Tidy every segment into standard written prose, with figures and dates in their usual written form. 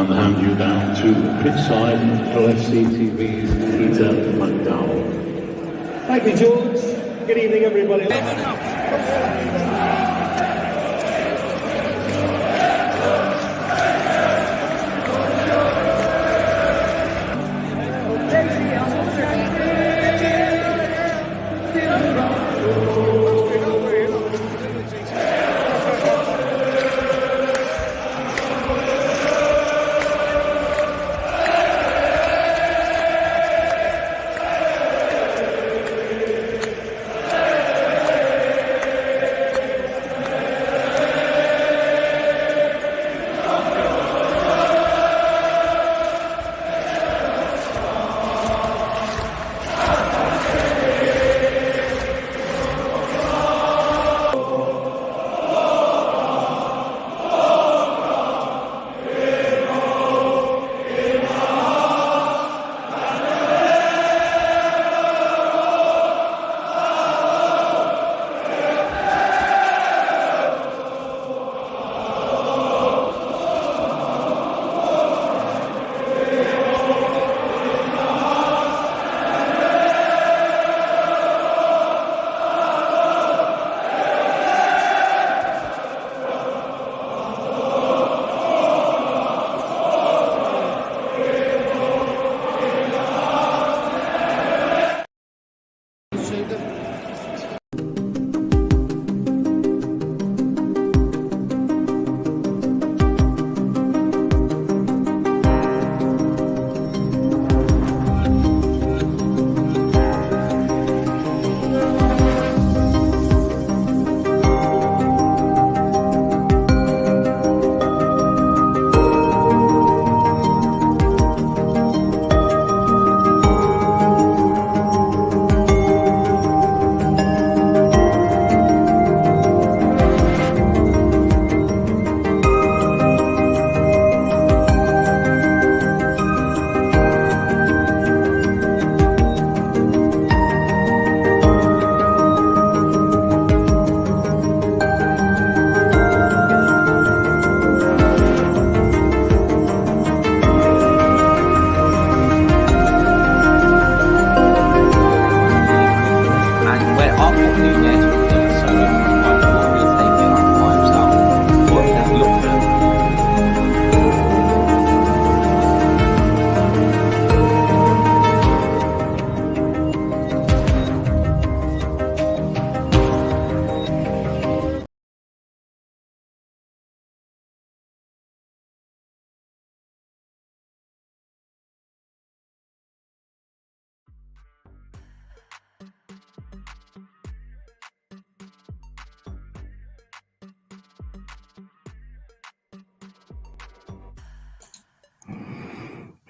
and hand you down to pitchside LFC TV's Peter McDowell. Thank you, George. Good evening, everybody.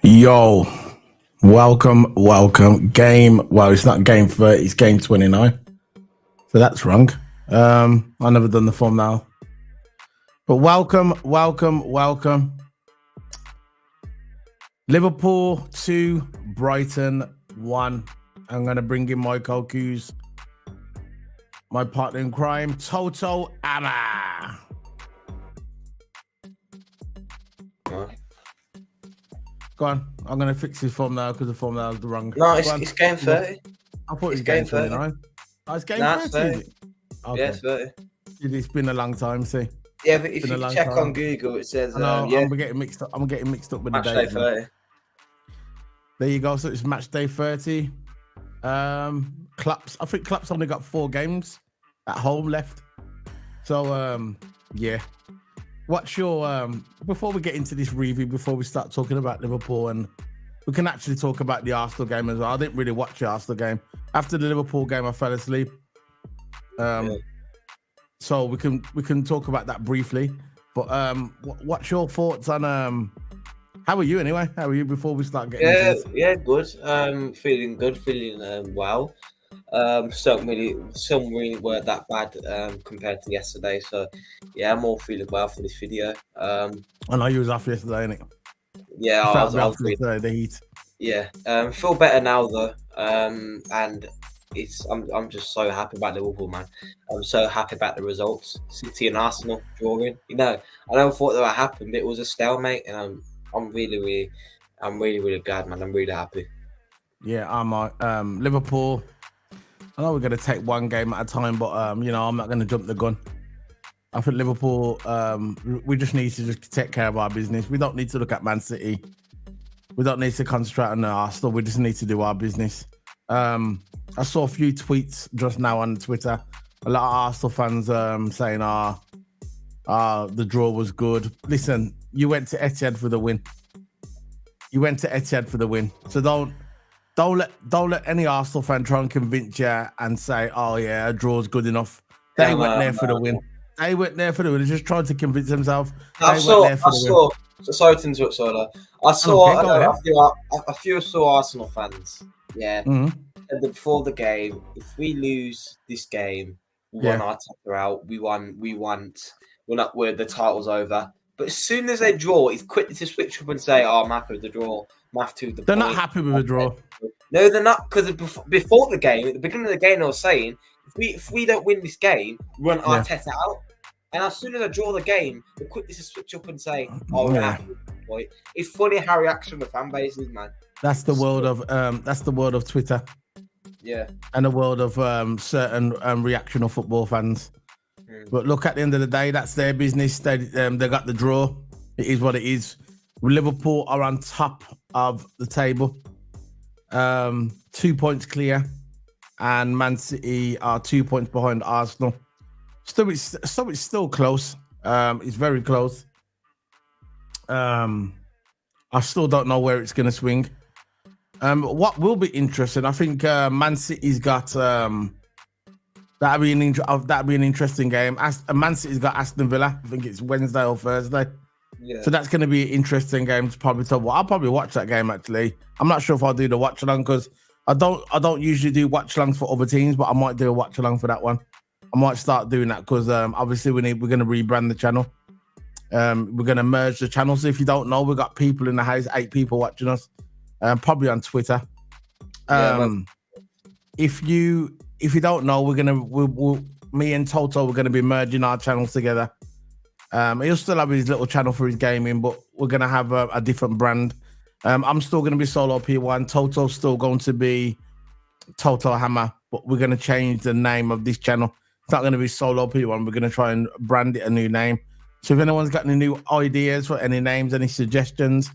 Yo, welcome. It's not game 30, it's game 29. So that's wrong. I've never done the form now. But welcome. Liverpool 2, Brighton 1. I'm going to bring in my Kokus, my partner in crime, Toto Amma. Go on. I'm going to fix his form now because the form now is the wrong. No, it's game 30. I thought it was game 29. Oh, it's game 30. Is it? Okay. Yeah, it's 30. It's been a long time, see. Yeah, but if you check on Google, it says. I'm yeah. getting mixed up. I'm getting mixed up with Match the day date. 30. There you go. So it's match day 30. Klopp's. I think Klopp's only got 4 games at home left. So yeah. What's your before we get into this review, before we start talking about Liverpool, and we can actually talk about the Arsenal game as well. I didn't really watch the Arsenal game. After the Liverpool game, I fell asleep. So we can talk about that briefly. But what's your thoughts on how are you anyway? How are you before we start getting into this? Yeah, good. Feeling good, feeling well. Some really weren't that bad compared to yesterday. So yeah, I'm all feeling well for this video. I know you was off yesterday, innit? Yeah, I was yesterday, the heat. Yeah, feel better now though. And I'm just so happy about Liverpool, man. I'm so happy about the results. City and Arsenal drawing. You know, I never thought that would happen, but it was a stalemate, and I'm really glad, man. I'm really happy. Yeah, I'm Liverpool. I know we're going to take one game at a time, but I'm not going to jump the gun. I think Liverpool, we just need to just take care of our business. We don't need to look at Man City. We don't need to concentrate on Arsenal. We just need to do our business. I saw a few tweets just now on Twitter. A lot of Arsenal fans saying, the draw was good. Listen, you went to Etihad for the win. So don't let any Arsenal fan try and convince you and say, oh yeah, a draw's good enough. They went there for the win. They went there for the win. They just tried to convince themselves. I saw. Sorry to interrupt, Sola. I saw a few Arsenal fans. Yeah. Mm-hmm. And before the game, if we lose this game, we want our Arteta out. We want. We're not. Where the title's over. But as soon as they draw, it's quick to switch up and say, "Oh, I'm happy with the draw. I'm happy with the." They're not happy with the draw. No, they're not, because before the game, at the beginning of the game, they were saying, if we don't win this game, run Arteta out. And as soon as I draw the game, they're quick to switch up and say, "Oh, we're happy with the point." It's funny how reaction the fan base is, man. That's the world of Twitter. Yeah. And the world of certain reactional football fans. But look, at the end of the day, that's their business. They got the draw. It is what it is. Liverpool are on top of the table, 2 points clear, and Man City are 2 points behind Arsenal. It's still close. It's very close. I still don't know where it's going to swing. What will be interesting, I think Man City's got that'd be an interesting game. Man City's got Aston Villa. I think it's Wednesday or Thursday. Yeah. So that's going to be an interesting game to probably tell. Well, I'll probably watch that game actually. I'm not sure if I'll do the watch along because I don't usually do watch alongs for other teams, but I might do a watch along for that one. I might start doing that because obviously we're going to rebrand the channel. We're going to merge the channels. So if you don't know, we've got people in the house, 8 people watching us, probably on Twitter. If you don't know, me and Toto, we're going to be merging our channels together. He'll still have his little channel for his gaming, but we're going to have a different brand. I'm still going to be Solo P1. Toto's still going to be Toto Hammer, but we're going to change the name of this channel. It's not going to be Solo P1. We're going to try and brand it a new name. So if anyone's got any new ideas for any names, any suggestions,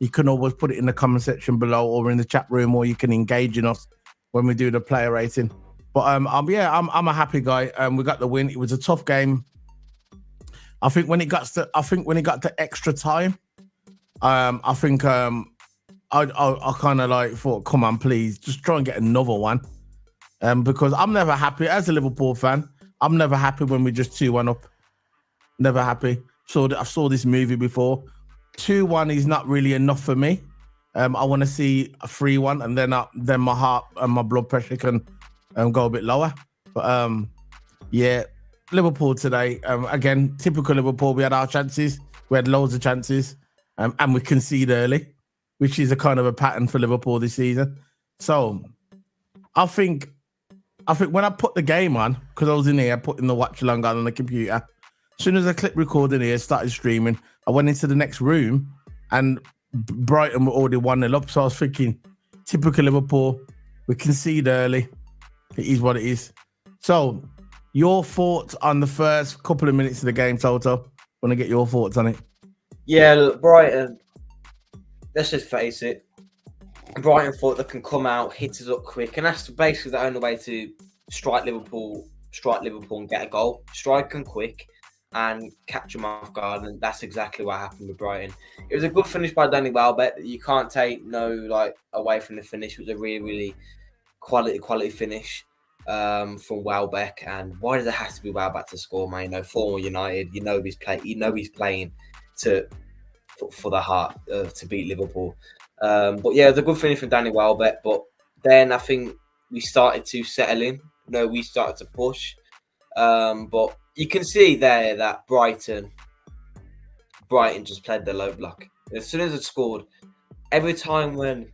you can always put it in the comment section below or in the chat room, or you can engage in us when we do the player rating. But I'm a happy guy. We got the win. It was a tough game. I think when it got to extra time, I kind of like thought, come on, please, just try and get another one. Because I'm never happy as a Liverpool fan. I'm never happy when we're just 2-1 up. Never happy. I saw this movie before. 2-1 is not really enough for me. I want to see a 3-1, and then my heart and my blood pressure can go a bit lower. But yeah, Liverpool today. Again, typical Liverpool. We had our chances. We had loads of chances, and we concede early, which is a kind of a pattern for Liverpool this season. So I think when I put the game on, because I was in here putting the watch along on the computer, as soon as I clicked record in here, started streaming, I went into the next room and Brighton were already 1-0 up. So I was thinking, typical Liverpool, we concede early. It is what it is. So your thoughts on the first couple of minutes of the game, Toto? Want to get your thoughts on it? Yeah, look, Brighton, let's just face it. Brighton thought they can come out, hit us up quick, and that's basically the only way to strike Liverpool and get a goal. Strike them quick and catch them off guard, and that's exactly what happened with Brighton. It was a good finish by Danny Welbeck. You can't take away from the finish. It was a really, really quality finish from Welbeck. And why does it have to be Welbeck to score, man? Former United, he's playing for the heart to beat Liverpool. But yeah, it was a good finish from Danny Welbeck. But then I think we started to settle in. We started to push. But you can see there that Brighton just played the low block. As soon as it scored, every time when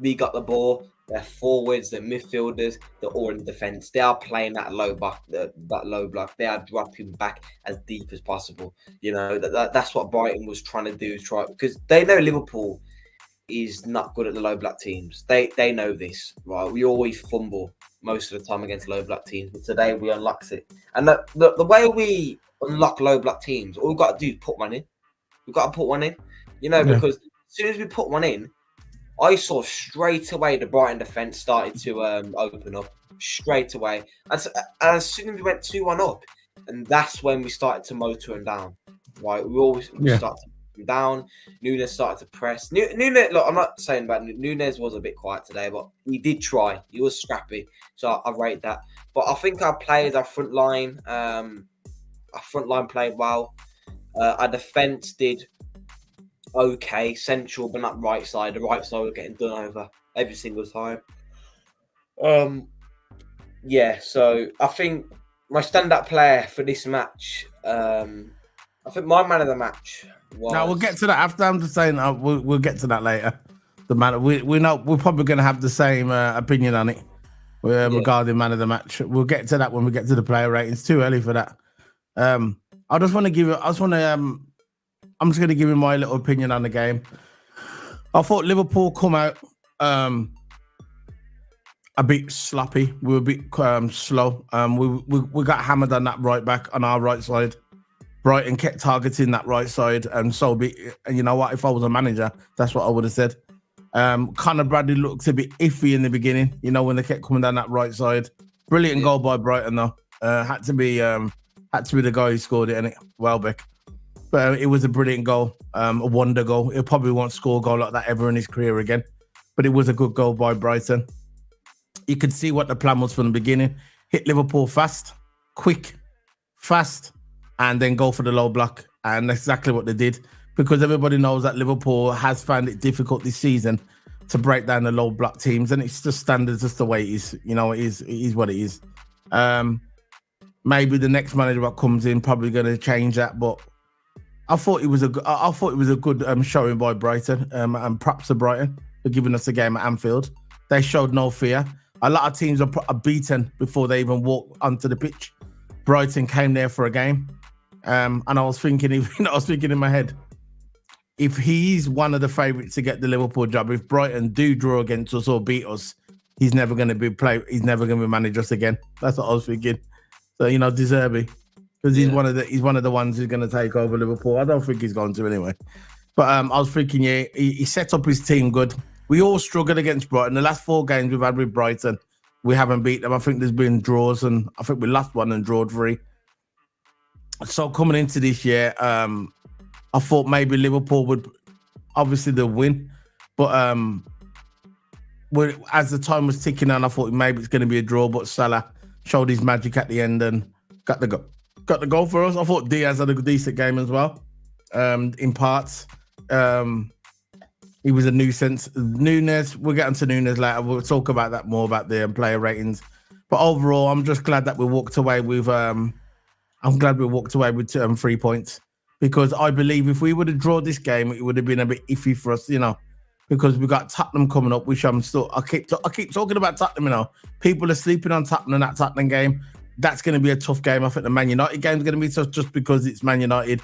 we got the ball, their forwards, their midfielders, they're all in defence. They are playing that low block, They are dropping back as deep as possible. You know, that's what Brighton was trying to do, because they know Liverpool is not good at the low block teams. They know this, right? We always fumble most of the time against low block teams, but today we unlocked it. And the way we unlock low block teams, all we've got to do is put one in. We've got to put one in, because as soon as we put one in, I saw straight away the Brighton defence started to open up straight away. And as soon as we went 2-1 up, and that's when we started to motor them down, right? We started to them down. Nunes started to press. Nunes, look, I'm not saying about Nunes was a bit quiet today, but he did try. He was scrappy, so I rate that. But I think our players, our front line played well. Our defence did okay, central, but not right side. The right side was getting done over every single time. So I think my stand-up player for this match, I think my man of the match was... Now we'll get to that after. I'm just saying we'll get to that later. The man, we're probably going to have the same opinion on it regarding man of the match. We'll get to that when we get to the player ratings. Too early for that. I'm just going to give you my little opinion on the game. I thought Liverpool come out a bit sloppy. We were a bit slow. We got hammered on that right back on our right side. Brighton kept targeting that right side, and you know what? If I was a manager, that's what I would have said. Conor Bradley looked a bit iffy in the beginning, when they kept coming down that right side. Brilliant goal by Brighton though. Had to be the guy who scored it, innit? Welbeck. But it was a brilliant goal, a wonder goal. He probably won't score a goal like that ever in his career again. But it was a good goal by Brighton. You could see what the plan was from the beginning. Hit Liverpool fast, quick, fast, and then go for the low block. And that's exactly what they did. Because everybody knows that Liverpool has found it difficult this season to break down the low block teams. And it's just standard, just the way it is. It is what it is. Maybe the next manager that comes in probably going to change that. But I thought it was a good showing by Brighton, and props to Brighton for giving us a game at Anfield. They showed no fear. A lot of teams are beaten before they even walk onto the pitch. Brighton came there for a game, and I was thinking in my head, if he's one of the favourites to get the Liverpool job, if Brighton do draw against us or beat us, he's never going to be manage us again. That's what I was thinking. So De Zerbi. Because he's one of the ones who's going to take over Liverpool. I don't think he's going to anyway. But I was thinking, he set up his team good. We all struggled against Brighton. The last 4 games we've had with Brighton, we haven't beat them. I think there's been draws, and I think we lost 1 and drawed 3. So coming into this year, I thought maybe Liverpool would, obviously they'll win. But as the time was ticking on, I thought maybe it's going to be a draw. But Salah showed his magic at the end and got the goal for us. I thought Diaz had a decent game as well, in parts. He was a nuisance. Nunes, we'll get into Nunes later. We'll talk about that more, about the player ratings. But overall, I'm just glad that we walked away with 3 points, because I believe if we would have drawn this game, it would have been a bit iffy for us, because we got Tottenham coming up, which I keep talking about Tottenham. People are sleeping on Tottenham in that Tottenham game. That's going to be a tough game. I think the Man United game is going to be tough just because it's Man United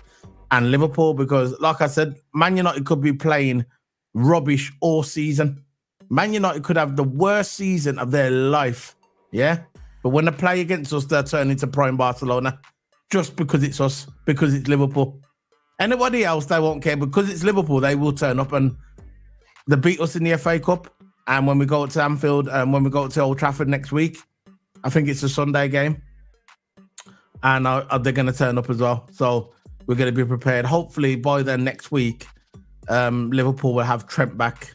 and Liverpool. Because, like I said, Man United could be playing rubbish all season. Man United could have the worst season of their life, yeah? But when they play against us, they'll turn into prime Barcelona just because it's us, because it's Liverpool. Anybody else, they won't care. Because it's Liverpool, they will turn up and they beat us in the FA Cup. And when we go to Anfield and when we go to Old Trafford next week, I think it's a Sunday game. And they're going to turn up as well. So we're going to be prepared. Hopefully by then next week, Liverpool will have Trent back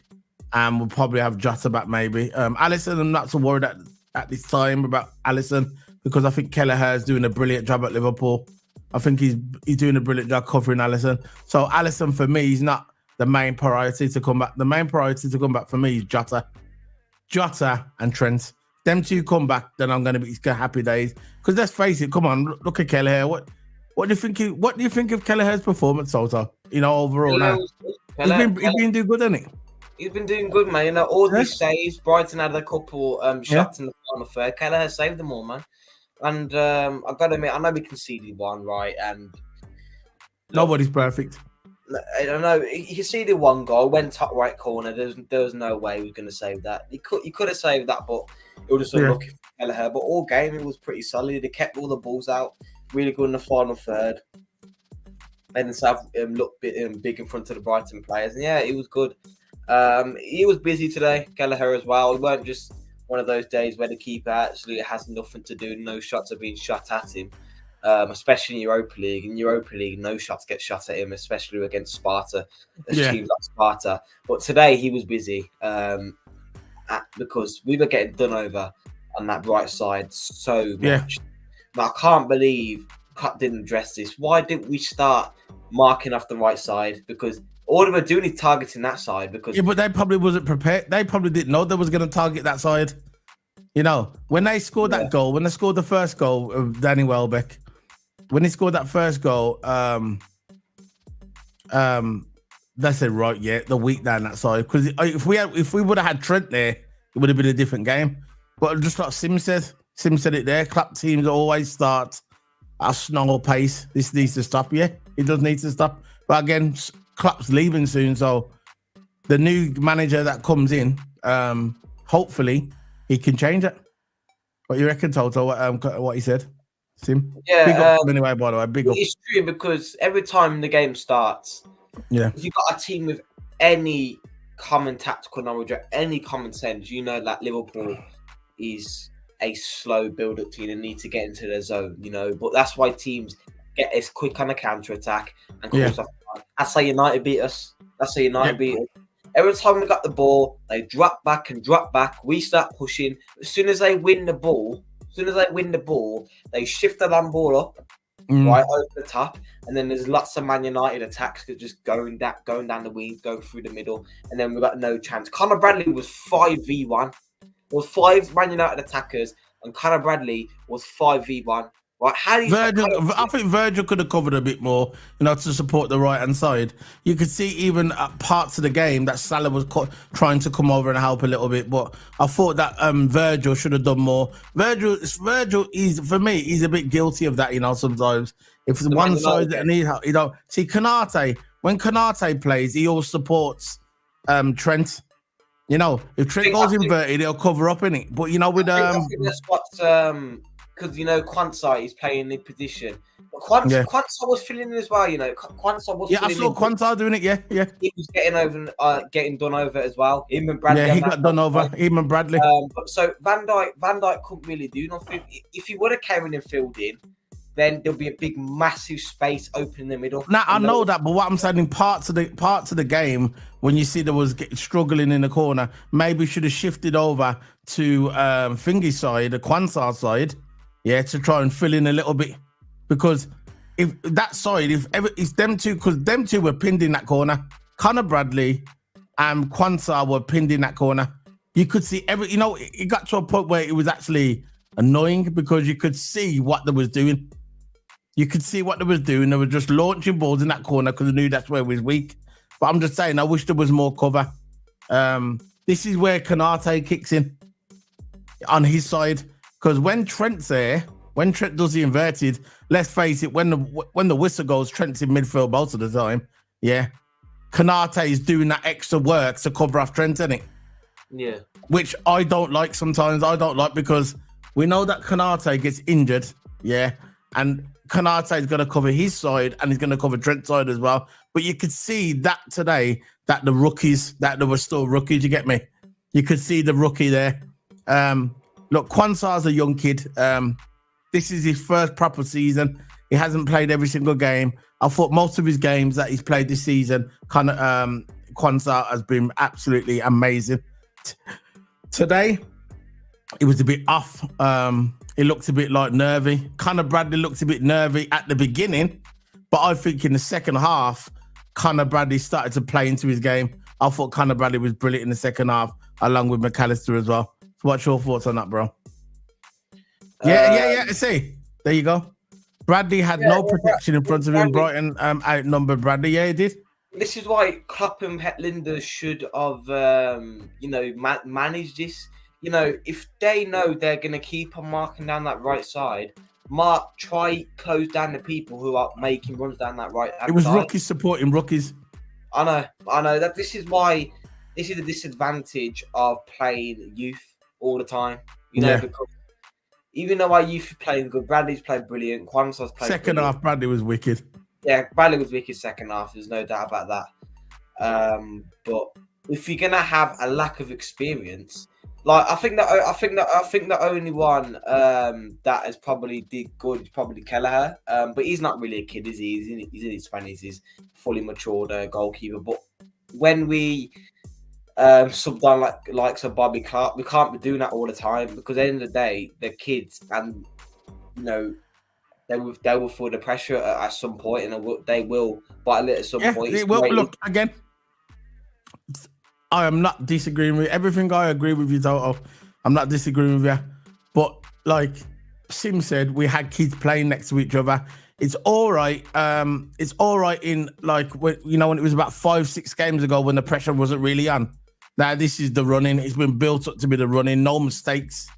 and we'll probably have Jota back maybe. Alisson, I'm not so worried at this time about Alisson, because I think Kelleher is doing a brilliant job at Liverpool. I think he's doing a brilliant job covering Alisson. So Alisson, for me, is not the main priority to come back. The main priority to come back for me is Jota and Trent. Them two come back, then I'm going to be happy days. Because let's face it, come on, look at Kelleher. What do you think? What do you think of Kelleher's performance, Soto? Overall now, he's been doing good, hasn't he? He's been doing good, man. You know, all these saves. Brighton had a couple shots in the final third. Kelleher saved them all, man. And I've got to admit, I know we conceded one, right? And nobody's perfect. I don't know. He conceded one goal, went top right corner. There was no way he was going to save that. He could have saved that, but it was just unlucky for Kelleher. But all game, it was pretty solid. They kept all the balls out. Really good in the final third. Made himself look big in front of the Brighton players. And yeah, it was good. He was busy today, Kelleher as well. It weren't just one of those days where the keeper actually has nothing to do. No shots are being shot at him, especially in Europa League. In Europa League, no shots get shot at him, especially against Sparta, teams like Sparta. But today he was busy because we were getting done over on that right side so much. But I can't believe Cut didn't address this. Why didn't we start marking off the right side? Because all they were doing is targeting that side. Because but they probably wasn't prepared. They probably didn't know they was going to target that side. You know, when they scored that goal, when they scored the first goal of Danny Welbeck, when he scored that first goal, they said, right, the weak down that side. Because if we would have had Trent there, it would have been a different game. But just like Sim said it there. Club teams always start at a snail pace. This needs to stop. Yeah, it does need to stop. But again, Klopp's leaving soon, so the new manager that comes in, hopefully he can change it. What you reckon, Toto? What he said, Sim? Yeah. Big up anyway. By the way, big up. It's true because every time the game starts, if you've got a team with any common tactical knowledge or any common sense, you know that Liverpool is a slow build-up team and need to get into their zone, you know. But that's why teams get as quick on a counter-attack and cause off. That's how United beat us. Beat us. Every time we got the ball, they drop back. We start pushing. As soon as they win the ball, they shift the land ball up right over the top, and then there's lots of Man United attacks that just going down the wings, going through the middle, and then we got no chance. Conor Bradley was 5v1. Was 5 Man United attackers, and Conor Bradley was 5v1. Right? I think Virgil could have covered a bit more, you know, to support the right hand side. You could see even at parts of the game that Salah was trying to come over and help a little bit, but I thought that Virgil should have done more. Virgil is, for me, he's a bit guilty of that, you know. Sometimes if it's one side that need help, you know. See, when Kanate plays, he always supports Trent. You know, if Trent goes inverted, he'll cover up in it. But you know, with I think that's what's because you know Quansah is playing the position. But Quansah was filling in as well. You know, Quansah was. Yeah, I saw Quansah doing it. Yeah. He was getting done over as well. Him and Bradley. Yeah, he got done over. Him and Bradley. So Van Dijk couldn't really do nothing. If he would have carried and filled in, then there'll be a big, massive space open in the middle. Now I know that, but what I'm saying, in parts of the game, when you see there was struggling in the corner, maybe should have shifted over to Fingy's side, the Quansah side, to try and fill in a little bit. Because if that side, it's them two, because them two were pinned in that corner. Conor Bradley and Quansah were pinned in that corner. You could see it got to a point where it was actually annoying because you could see what they was doing. They were just launching balls in that corner because they knew that's where it was weak. But I'm just saying, I wish there was more cover. This is where Kanate kicks in on his side. Because when Trent's there, when Trent does the inverted, let's face it, when the whistle goes, Trent's in midfield most of the time. Yeah. Kanate is doing that extra work to cover off Trent, isn't it? Yeah. Which I don't like sometimes. I don't like because we know that Kanate gets injured. Yeah. And Kanate is going to cover his side and he's going to cover Trent's side as well. But you could see that today, that there were still rookies, you get me? You could see the rookie there. Look, Quansah's a young kid. This is his first proper season. He hasn't played every single game. I thought most of his games that he's played this season, Quansah has been absolutely amazing. Today, it was a bit off. He looked a bit like nervy. Conor Bradley looked a bit nervy at the beginning, but I think in the second half, Conor Bradley started to play into his game. I thought Conor Bradley was brilliant in the second half, along with McAllister as well. So what's your thoughts on that, bro? Yeah. See, there you go. Bradley had no protection in front of him. Brighton outnumbered Bradley. Yeah, he did. this is why Klopp and Hetlinder should have, managed this. If they know they're going to keep on marking down that right side, try close down the people who are making runs down that right hand It was side. rookies supporting rookies. I know that this is why this is the disadvantage of playing youth all the time. Because even though our youth is playing good, Bradley's played brilliant, Kwanzaa's played Second brilliant. half, Bradley was wicked. Yeah, Bradley was wicked second half. There's no doubt about that. But if you're gonna have a lack of experience, like I think the only one that has probably did good is probably Kelleher. But he's not really a kid, is he? He's in his 20s. He's fully matured goalkeeper. But when we subbed on like Bobby Clark, we can't be doing that all the time because at the end of the day, they're kids and they will feel the pressure at some point, and they will bite at some point. It will. Look, again, I am not disagreeing with everything. I agree with you, Toto. I'm not disagreeing with you. But like Sim said, we had kids playing next to each other. It's all right. It's all right in like when it was about 5-6 games ago when the pressure wasn't really on. Now this is the running. It's been built up to be the running. No mistakes.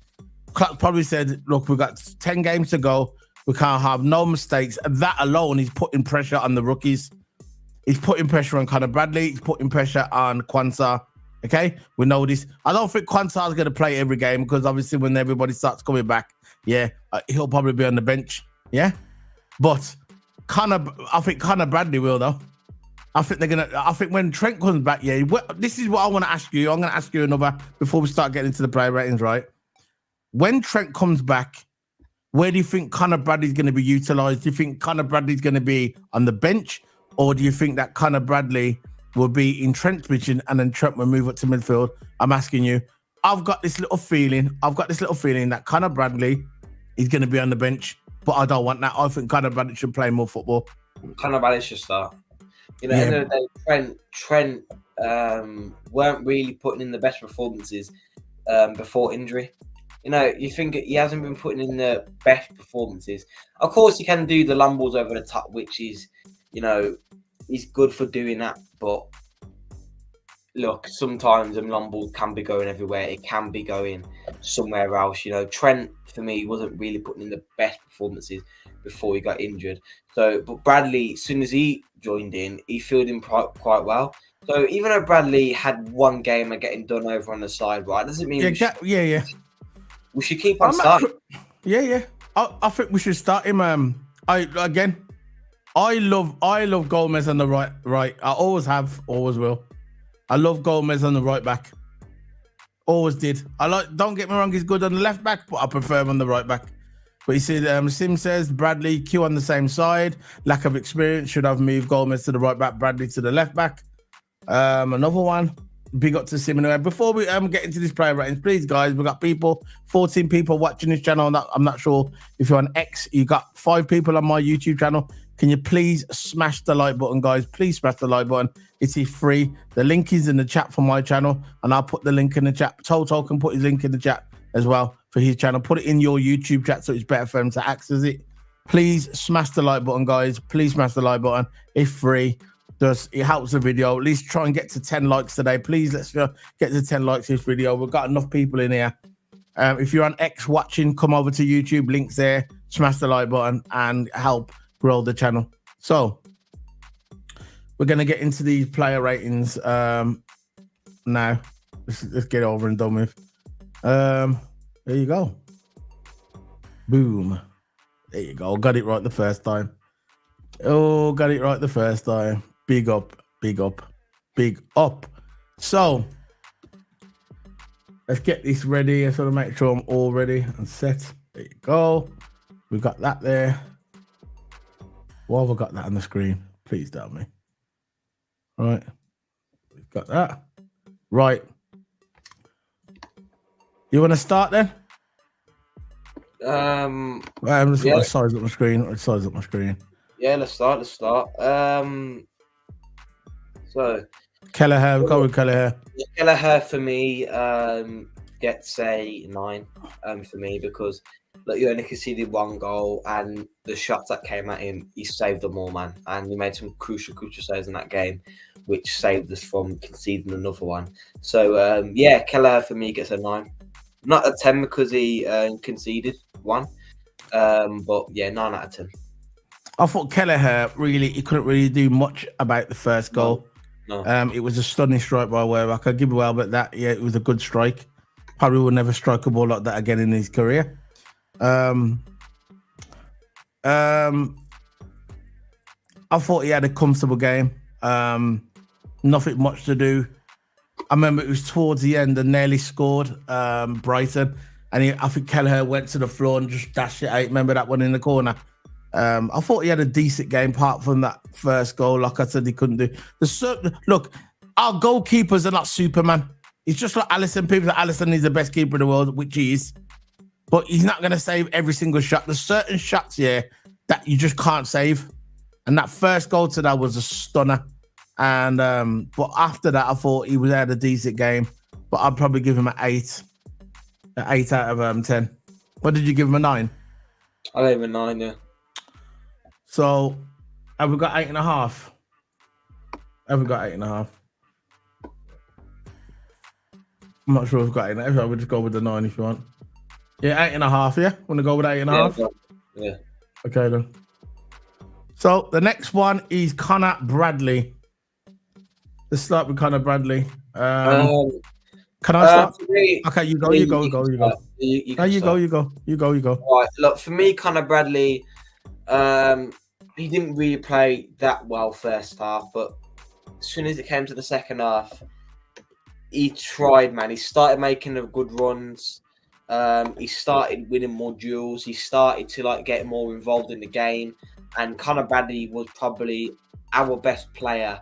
Clark probably said, "Look, we've got 10 games to go. We can't have no mistakes." And that alone is putting pressure on the rookies. He's putting pressure on Conor Bradley. He's putting pressure on Kwanzaa. Okay, we know this. I don't think Kwanzaa is going to play every game because obviously when everybody starts coming back, he'll probably be on the bench. Yeah, but I think Conor Bradley will though. I think when Trent comes back, this is what I want to ask you. I'm going to ask you another before we start getting into the player ratings, right? When Trent comes back, where do you think Conor Bradley's going to be utilised? Do you think Conor Bradley's going to be on the bench? Or do you think that Conor Bradley will be in Trent's position and then Trent will move up to midfield? I'm asking you. I've got this little feeling that Conor Bradley is going to be on the bench, but I don't want that. I think Conor Bradley should play more football. Conor Bradley should start. At the end of the day, Trent weren't really putting in the best performances before injury. You think he hasn't been putting in the best performances. Of course, he can do the long balls over the top, which is, he's good for doing that. But look, sometimes them long balls can be going everywhere. It can be going somewhere else. Trent, for me, wasn't really putting in the best performances before he got injured. So, but Bradley, as soon as he joined in, he filled in quite well. So even though Bradley had one game of getting done over on the side, right, doesn't mean we should keep on starting. I think we should start him. I love Gomez on the right. I always have, always will. I love Gomez on the right back. Always did. Don't get me wrong, he's good on the left back, but I prefer him on the right back. But he said, Sim says Bradley, Q on the same side. Lack of experience should have moved Gomez to the right back, Bradley to the left back. Another one. Big up to Sim. Anyway, before we get into this player ratings, please, guys, we got 14 people watching this channel. I'm not sure if you're on X. You got 5 people on my YouTube channel. Can you please smash the like button, guys? Please smash the like button. It is free. The link is in the chat for my channel, and I'll put the link in the chat. Toto can put his link in the chat as well for his channel. Put it in your YouTube chat so it's better for him to access it. Please smash the like button, guys. Please smash the like button. It's free. It helps the video. At least try and get to 10 likes today. Please, let's get to 10 likes this video. We've got enough people in here. If you're on X watching, come over to YouTube. Links there. Smash the like button and help grow the channel. So we're going to get into these player ratings now. Let's get over and done with. There you go. Boom. There you go. Got it right the first time. Oh, got it right the first time. Big up, big up, big up. So let's get this ready. I just want to make sure I'm all ready and set. There you go. We got that there. Why have I got that on the screen? Please tell me. All right. We've got that. Right. You want to start then? I'm just going to size up my screen. Yeah, let's start. So Kelleher, go with Kelleher. Kelleher for me gets a 9 for me because Look, you only conceded one goal, and the shots that came at him, he saved them all, man. And he made some crucial saves in that game, which saved us from conceding another one. So, yeah, Kelleher for me gets a 9. Not a 10 because he conceded one. But yeah, 9 out of 10. I thought Kelleher he couldn't really do much about the first goal. No. It was a stunning strike by Welbeck. I'll give you Welbeck that. Yeah, it was a good strike. Probably will never strike a ball like that again in his career. I thought he had a comfortable game. Nothing much to do. I remember it was towards the end and nearly scored Brighton. And I think Kelleher went to the floor and just dashed it out. Remember that one in the corner? I thought he had a decent game apart from that first goal. Like I said, he couldn't do. Look, our goalkeepers are not Superman. It's just like Alisson. People say Alisson is the best keeper in the world, which he is. But he's not going to save every single shot. There's certain shots here that you just can't save. And that first goal today was a stunner. And but after that, I thought he had a decent game. But I'd probably give him an 8. An 8 out of 10. What did you give him, a 9? I gave him a 9, yeah. So have we got 8.5? Have we got 8.5? I'm not sure if we've got 8.5. I would just go with the 9 if you want. Yeah, 8.5, yeah? Want to go with 8.5? Yeah. Okay, then. So the next one is Connor Bradley. Let's start with Connor Bradley. Can I start? Okay, you go. You go. Right, look, for me, Connor Bradley, he didn't really play that well first half, but as soon as it came to the second half, he tried, man. He started making the good runs. He started winning more duels. He started to get more involved in the game. And Connor Bradley was probably our best player.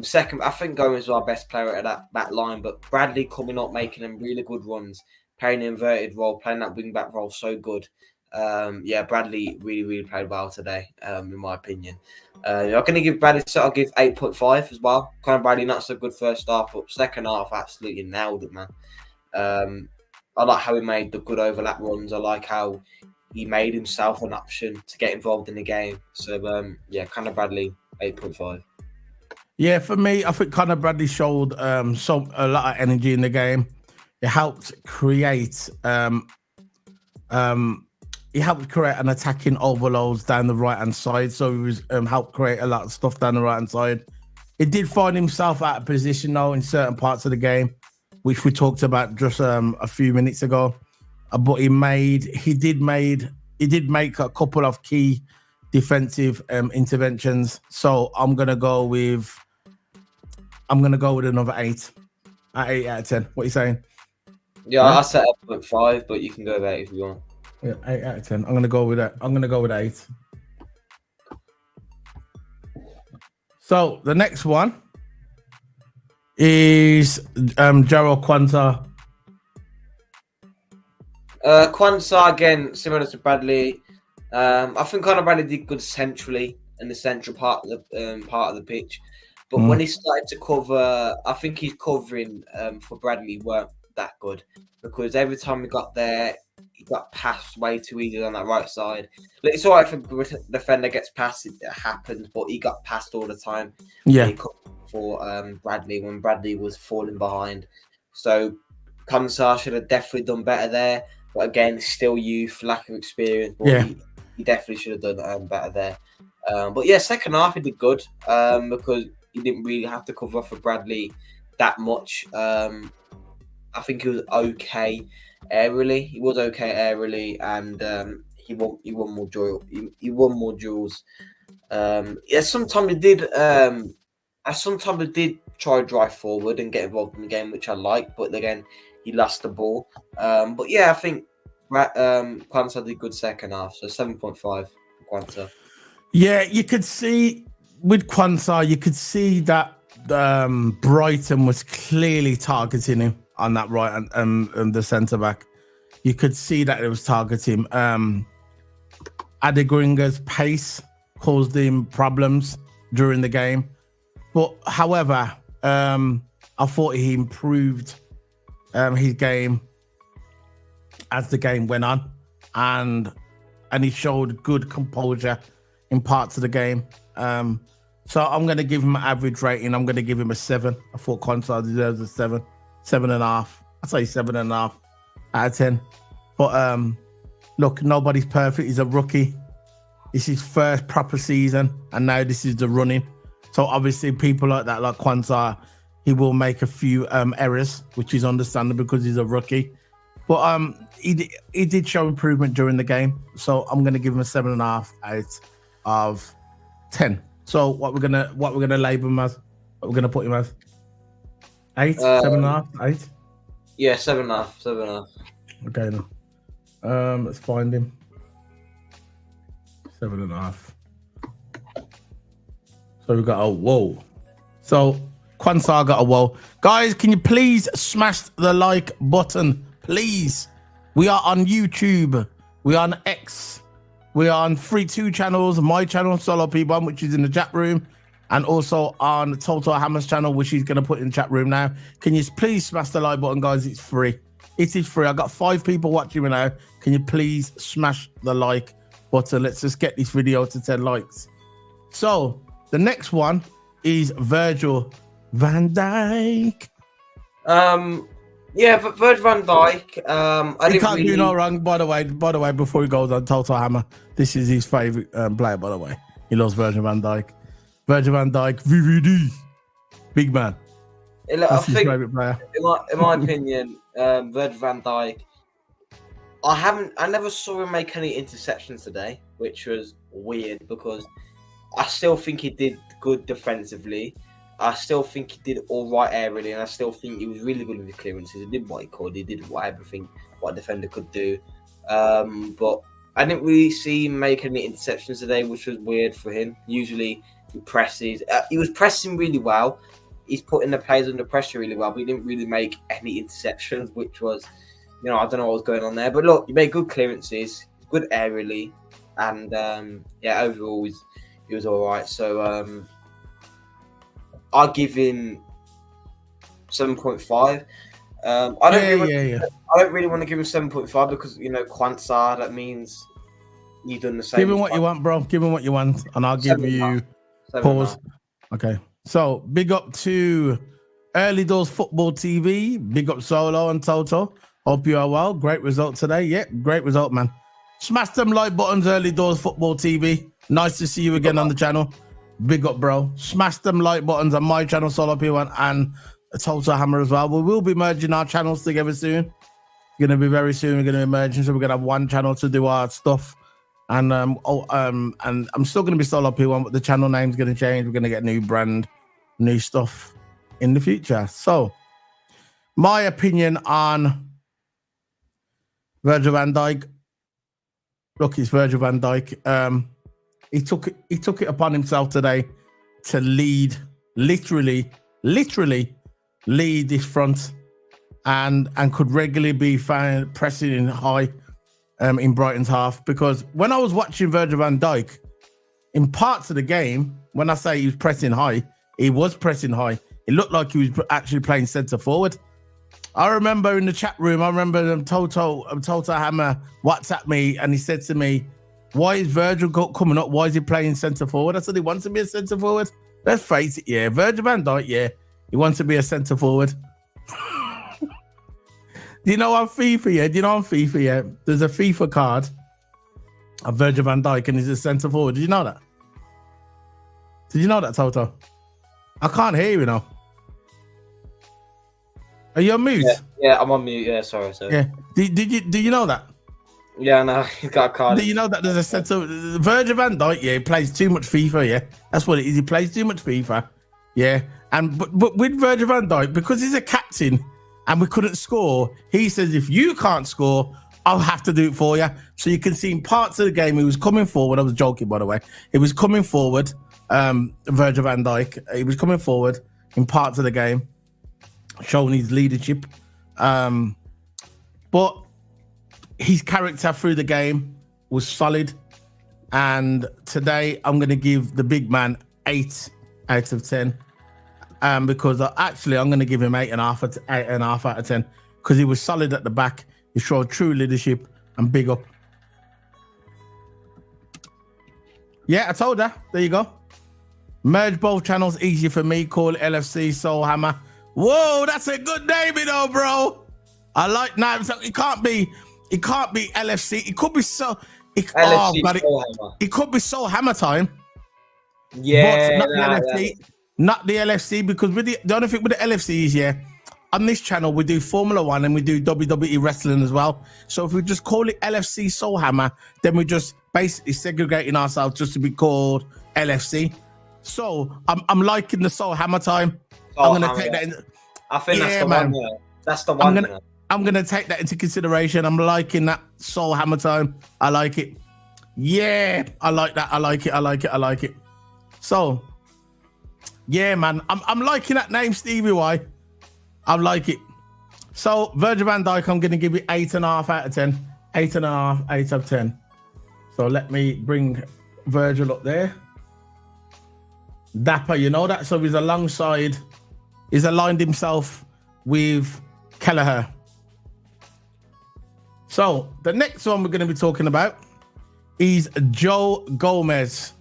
Second, I think Gomez was our best player at that line, but Bradley coming up, making them really good runs, playing an inverted role, playing that wing back role so good. Yeah, Bradley really played well today, in my opinion. I'm going to give Bradley, so I'll give 8.5 as well. Connor Bradley, not so good first half, but second half, absolutely nailed it, man. I like how he made the good overlap runs. I like how he made himself an option to get involved in the game. So, yeah, Connor Bradley, 8.5. Yeah, for me, I think Connor Bradley showed a lot of energy in the game. It helped create an attacking overloads down the right hand side. So he was helped create a lot of stuff down the right hand side. He did find himself out of position though in certain parts of the game, which we talked about just a few minutes ago. But he did make a couple of key defensive interventions. So I'm gonna go with another 8. 8 out of 10. What are you saying? Yeah, I set up at 5, but you can go with 8 if you want. Yeah, 8 out of 10. I'm gonna go with that. I'm gonna go with 8. So the next one is Jarrell Quansah. Quansah, again, similar to Bradley. I think Connor Bradley did good centrally in the central part of the pitch. But when he started to cover, I think his covering for Bradley weren't that good, because every time he got there, he got passed way too easy on that right side. Like, it's all right if a defender gets passed, it happens, but he got passed all the time. Yeah. For Bradley when Bradley was falling behind. So Quansah should have definitely done better there. But again, still youth, lack of experience. But yeah. He definitely should have done better there. But yeah, second half he did good because he didn't really have to cover for Bradley that much. I think he was okay aerially. He was okay aerially, and he won more duels. Yeah, sometimes he did. Sometimes he did try to drive forward and get involved in the game, which I like. But again, he lost the ball. But yeah, I think Quansah did good second half. So 7.5 for Quansah. Yeah, you could see with Quansah, you could see that Brighton was clearly targeting him on that right and the centre back. You could see that it was targeting him. Adegringa's pace caused him problems during the game. But however, I thought he improved his game as the game went on. and he showed good composure in parts of the game. So I'm going to give him an average rating. I'm going to give him a 7. I thought Quansah deserves a 7, 7.5. I'd say 7.5 out of 10. But look, nobody's perfect. He's a rookie. It's his first proper season, and now this is the running. So obviously, people like that, like Quansah, he will make a few errors, which is understandable because he's a rookie. But he did show improvement during the game. So I'm going to give him a 7.5 out of 10. So what we're gonna label him as? What we're gonna put him as? 8, 7.5, 8. Yeah, 7.5, 7.5. Okay, now. Let's find him. 7.5. So we got a whoa. So Quansah got a whoa. Guys, can you please smash the like button, please? We are on YouTube. We are on X. We are on 2 channels, my channel, Solo P1, which is in the chat room, and also on Total Hammer's channel, which he's going to put in the chat room now. Can you please smash the like button, guys? It's free. It is free. I got 5 people watching me now. Can you please smash the like button? Let's just get this video to 10 likes. So the next one is Virgil van Dijk. Yeah, but Virgil van Dijk. He can't do no wrong. By the way, before he goes on Total Hammer, this is his favorite player. By the way, he loves Virgil van Dijk. Virgil van Dijk, VVD, big man. That's his favorite player. In my opinion, Virgil van Dijk. I never saw him make any interceptions today, which was weird because I still think he did good defensively. I still think he did all right aerially, and I still think he was really good with the clearances. He did what he could. He did everything what a defender could do. But I didn't really see him make any interceptions today, which was weird for him. Usually he presses. He was pressing really well. He's putting the players under pressure really well, but he didn't really make any interceptions, which was, I don't know what was going on there. But look, he made good clearances, good aerially, and overall he was all right. So I'll give him 7.5. I don't really want to give him 7.5 because Quansah. That means you've done the same. Give him what you want, bro. Give him what you want, and I'll give you pause. Okay. So big up to Early Doors Football TV. Big up Solo and Toto. Hope you are well. Great result today. Yeah, great result, man. Smash them like buttons, Early Doors Football TV. Nice to see you again on the channel. Big up, bro. Smash them like buttons on my channel, Solo P1, and Total Hammer as well. We will be merging our channels together soon. Going to be very soon. We're going to be merging, so we're going to have one channel to do our stuff. And and I'm still going to be Solo P1, but the channel name's going to change. We're going to get new brand, new stuff in the future. So, my opinion on Virgil van Dijk. Look, it's Virgil van Dijk. He took it upon himself today to lead, literally lead this front, and could regularly be found pressing in high in Brighton's half. Because when I was watching Virgil van Dijk in parts of the game, when I say he was pressing high, he was pressing high. It looked like he was actually playing centre forward. I remember in the chat room, Toto Hammer WhatsApped me and he said to me, "Why is Virgil coming up? Why is he playing centre forward?" I said, he wants to be a centre forward. Let's face it, yeah. Virgil van Dijk, yeah. He wants to be a centre forward. Do you know on FIFA, yeah? There's a FIFA card of Virgil van Dijk and he's a centre forward. Did you know that? Did you know that, Toto? I can't hear you now. Are you on mute? Yeah, I'm on mute. Yeah, sorry. Yeah. Do you know that? Yeah, no, he's got a card. Do you know that there's a sense of Virgil van Dijk? Yeah, he plays too much FIFA. Yeah, that's what it is. He plays too much FIFA. Yeah, and but with Virgil van Dijk, because he's a captain and we couldn't score, he says if you can't score, I'll have to do it for you. So you can see in parts of the game he was coming forward. I was joking, by the way. He was coming forward. Virgil van Dijk. He was coming forward in parts of the game, showing his leadership. But his character through the game was solid. And today I'm going to give the big man 8 out of 10. Because actually I'm going to give him 8.5 out of 10. Because he was solid at the back. He showed true leadership. And big up Yeah, I told her. There you go. Merge both channels, easy for me. Call it LFC Soul Hammer. Whoa, that's a good name, you know, bro. I like names. It can't be LFC. It could be so. It could be Soul Hammer time. Yeah, but not the LFC. Not the LFC, because with the only thing with the LFC is, yeah, on this channel we do Formula One and we do WWE wrestling as well. So if we just call it LFC Soul Hammer, then we're just basically segregating ourselves just to be called LFC. So I'm liking the Soul Hammer time. I'm gonna take that in. I think that's the one. Yeah. That's the one. I'm gonna take that into consideration. I'm liking that Soul Hammer time. I like it. Yeah, I like that. I like it. So, yeah, man, I'm liking that name, Stevie Y. I like it. So, Virgil van Dijk, I'm gonna give it 8.5 out of 10. 8.5, 8 of 10. So let me bring Virgil up there. Dapper, you know that? So he's alongside. He's aligned himself with Kelleher. So the next one we're going to be talking about is Joe Gomez.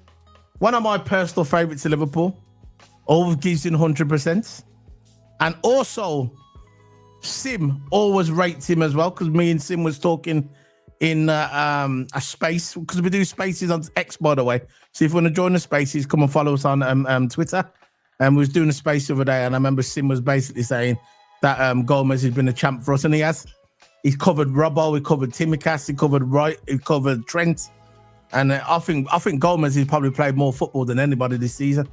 One of my personal favourites at Liverpool. Always gives in 100%. And also, Sim always rates him as well, because me and Sim was talking in a space, because we do spaces on X, by the way. So if you want to join the spaces, come and follow us on Twitter. And we was doing a space the other day, and I remember Sim was basically saying that Gomez has been a champ for us, and he has. He's covered Robbo, he covered Timicas, he covered Wright, he covered Trent, and I think Gomez has probably played more football than anybody this season.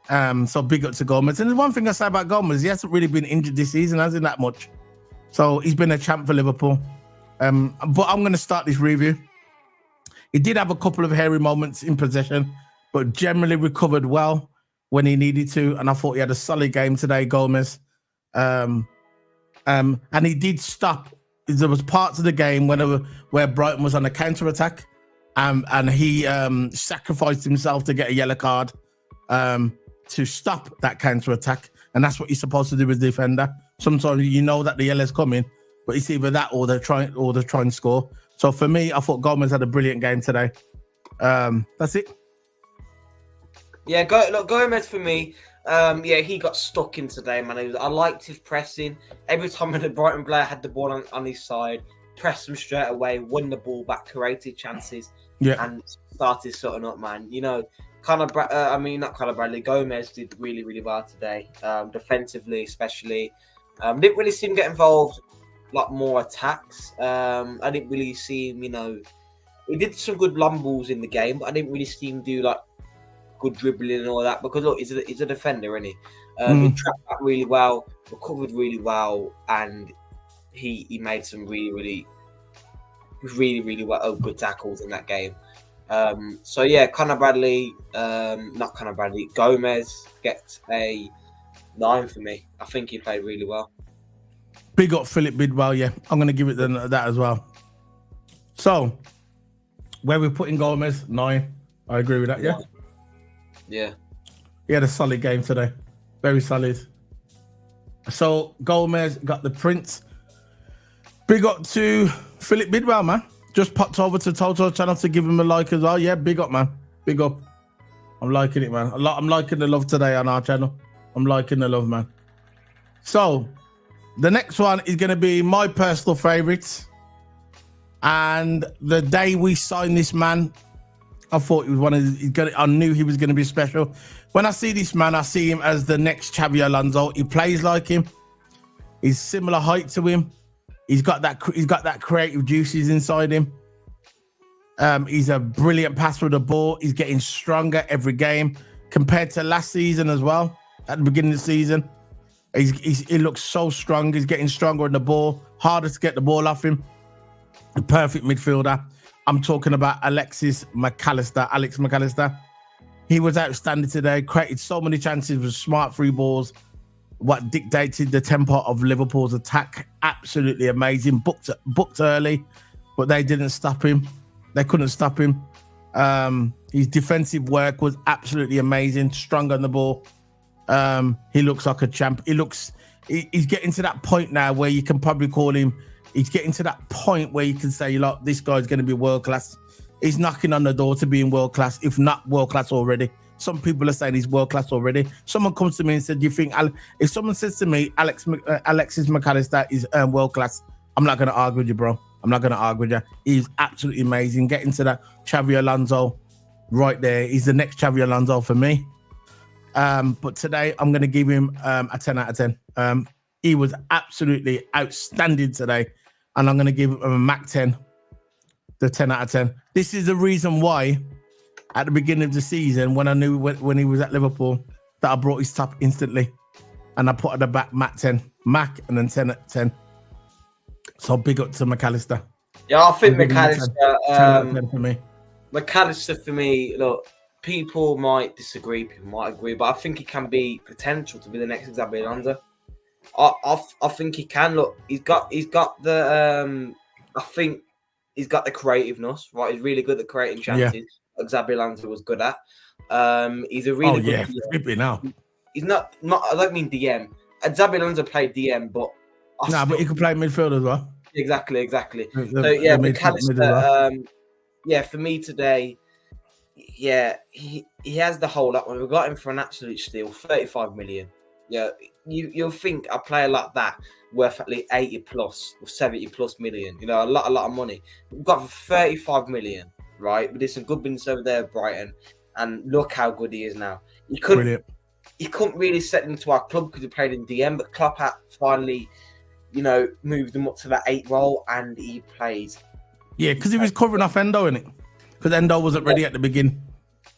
So big up to Gomez. And the one thing I say about Gomez, he hasn't really been injured this season, hasn't that much. So he's been a champ for Liverpool. But I'm going to start this review. He did have a couple of hairy moments in possession, but generally recovered well when he needed to. And I thought he had a solid game today, Gomez. And he did stop. There was parts of the game where Brighton was on a counter-attack, and he sacrificed himself to get a yellow card to stop that counter-attack. And that's what you're supposed to do as a defender. Sometimes you know that the yellow's coming, but it's either that or they're trying to score. So for me, I thought Gomez had a brilliant game today. That's it. Yeah, Gomez for me. Yeah, he got stuck in today, man. I liked his pressing. Every time the Brighton player had the ball on his side, pressed him straight away, won the ball back, created chances, and started setting up, man. You know, not Conor Bradley. Gomez did really, really well today, defensively especially. Didn't really see him get involved, like more attacks. I didn't really see him, you know, he did some good long balls in the game, but I didn't really see him do like good dribbling and all that, because look, he's a defender, isn't he? He trapped back really well, recovered really well, and he made some really well good tackles in that game. So yeah, Gomez gets a 9 for me. I think he played really well. Big up Philip Bidwell, yeah. I'm going to give it that as well. So, where we're putting Gomez, 9. I agree with that, yeah? Yeah. He had a solid game today. Very solid. So, Gomez got the Prince. Big up to Philip Bidwell, man. Just popped over to Toto channel to give him a like as well. Yeah, big up, man. Big up. I'm liking it, man. I'm liking the love today on our channel. I'm liking the love, man. So, the next one is going to be my personal favourite. And the day we signed this man, I thought he was I knew he was going to be special. When I see this man, I see him as the next Xabi Alonso. He plays like him. He's similar height to him. He's got that creative juices inside him. He's a brilliant passer of the ball. He's getting stronger every game compared to last season as well. At the beginning of the season, he looks so strong. He's getting stronger in the ball. Harder to get the ball off him. The perfect midfielder. I'm talking about Alex McAllister. He was outstanding today. Created so many chances with smart free balls. What dictated the tempo of Liverpool's attack. Absolutely amazing. Booked early, but they didn't stop him. They couldn't stop him. His defensive work was absolutely amazing. Strong on the ball. He looks like a champ. He's getting to that point now where you can probably call him. He's getting to that point where you can say, look, this guy's going to be world class. He's knocking on the door to being world class, if not world class already. Some people are saying he's world class already. Someone comes to me and said, "Do you think?" If someone says to me, "Alexis McAllister is world class," I'm not going to argue with you, bro. I'm not going to argue with you. He's absolutely amazing. Getting to that Xavi Alonso right there. He's the next Xavi Alonso for me. But today I'm going to give him a 10 out of 10. He was absolutely outstanding today, and I'm going to give him a Mac 10, the 10 out of 10. This is the reason why, at the beginning of the season, when I knew when he was at Liverpool, that I brought his top instantly, and I put at the back Mac 10, Mac, and then 10 out of 10. So big up to McAllister. Yeah, I think McAllister. 10 out of 10 for me. McAllister for me. Look, people might disagree, people might agree, but I think he can be potential to be the next Xabi Alonso. I think he can. Look, he's got the I think he's got the creativeness, right? He's really good at creating chances. Like Xabi Alonso was good at. He's a really good flipping now. He's not. I don't mean DM. Xabi Alonso played DM, but but he can play midfield as well. Exactly. McAllister. For me today, he has the whole lot. We got him for an absolute steal, 35 million. Yeah, you'll think a player like that worth at least 80 plus or 70 plus million. You know, a lot of money. We've got for 35 million, right? But there's some good business over there at Brighton, and look how good he is now. He couldn't really set him to our club because he played in DM, but Klopp had finally, moved him up to that 8 role, and he plays. Yeah, because he was covering off Endo, innit? Because Endo wasn't ready at the beginning.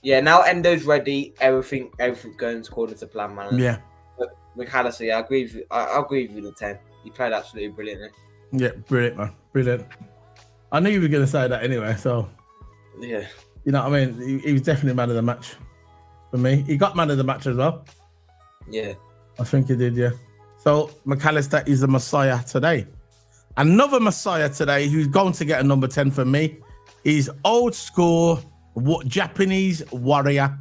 Yeah, now Endo's ready. Everything going according to plan, man. Yeah. But McAllister, I agree with you. I agree with you, the 10. He played absolutely brilliantly. Yeah, brilliant, man. Brilliant. I knew you were going to say that anyway, so. Yeah. You know what I mean? He was definitely man of the match for me. He got man of the match as well. Yeah. I think he did, yeah. So McAllister is the Messiah today. Another Messiah today who's going to get a number 10 for me is old school Japanese warrior,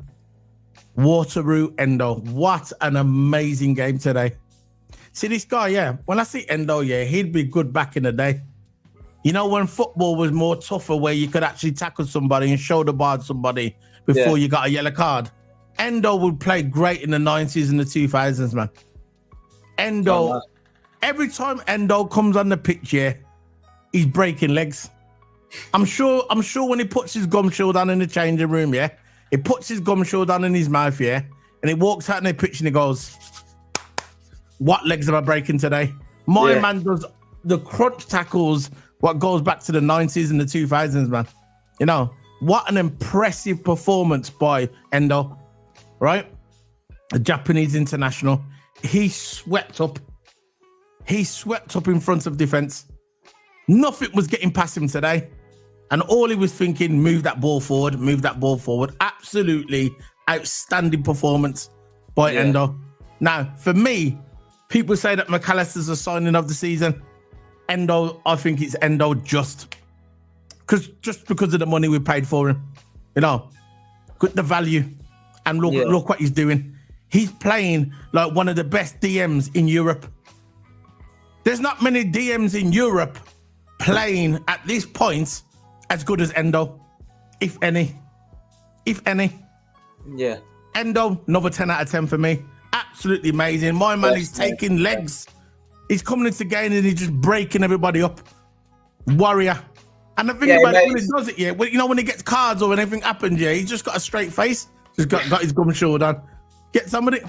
Wataru Endo. What an amazing game today. See this guy, when I see Endo, he'd be good back in the day. You know, when football was more tougher, where you could actually tackle somebody and shoulder bar somebody before you got a yellow card. Endo would play great in the 90s and the 2000s, man. Endo, every time Endo comes on the pitch, he's breaking legs. I'm sure when he puts his gum shield on in the changing room, he puts his gum shield on in his mouth, and he walks out in the pitch and he goes, "What legs am I breaking today?" My man does the crunch tackles, what goes back to the 90s and the 2000s, man. You know, what an impressive performance by Endo, right? A Japanese international. He swept up in front of defense. Nothing was getting past him today. And all he was thinking, move that ball forward. Absolutely outstanding performance by Endo. Now, for me, people say that McAllister's a signing of the season. Endo, I think it's Endo just because of the money we paid for him. You know, the value. And look what he's doing. He's playing like one of the best DMs in Europe. There's not many DMs in Europe playing at this point as good as Endo, if any. Yeah. Endo, another 10 out of 10 for me. Absolutely amazing. My man is taking legs. He's coming into game and he's just breaking everybody up. Warrior. And the thing about it, when he does it, when he gets cards or when anything happens, he's just got a straight face. He's got his gum shield on. Get somebody.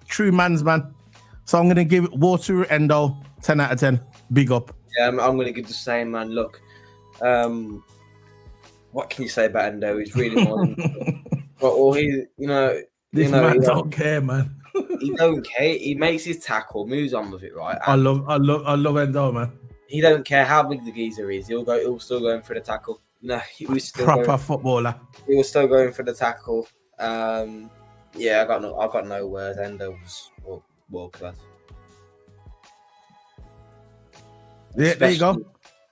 True man's man. So I'm going to give Wataru Endo 10 out of 10. Big up. Yeah, I'm going to give the same, man. Look, what can you say about Endo? He's really more This man don't care, man. He don't care. He makes his tackle, moves on with it, right? And I love Endo, man. He don't care how big the geezer is. He'll still go in for the tackle. He was still proper footballer. He was still going for the tackle. I got no words. Endo was world class. Yeah, there you go.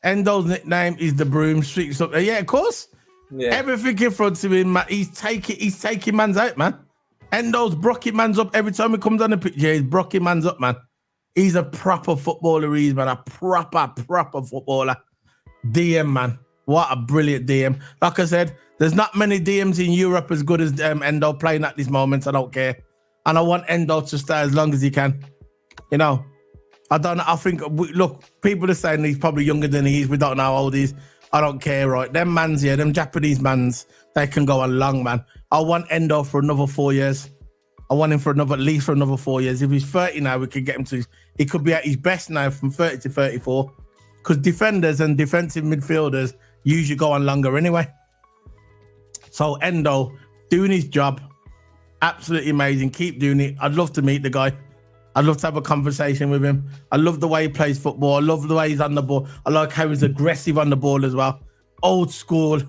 Endo's nickname is the broom. Streets up there. Yeah, of course. Yeah. Everything in front of him, man. He's taking man's out, man. Endo's brocking man's up every time he comes on the pitch. Yeah, he's brocking man's up, man. He's a proper footballer. He's, man, a proper footballer. DM, man. What a brilliant DM. Like I said, there's not many DMs in Europe as good as Endo playing at this moment. I don't care. And I want Endo to stay as long as he can. You know, I don't know. I think, look, people are saying he's probably younger than he is. We don't know how old he is. I don't care, right? Them mans here, them Japanese mans, they can go on long, man. I want Endo for another 4 years. I want him for at least for another 4 years. If he's 30 now, we could get him to, he could be at his best now from 30 to 34. Because defenders and defensive midfielders usually go on longer anyway. So Endo, doing his job, absolutely amazing. Keep doing it. I'd love to meet the guy. I'd love to have a conversation with him. I love the way he plays football. I love the way he's on the ball. I like how he's aggressive on the ball as well. Old school,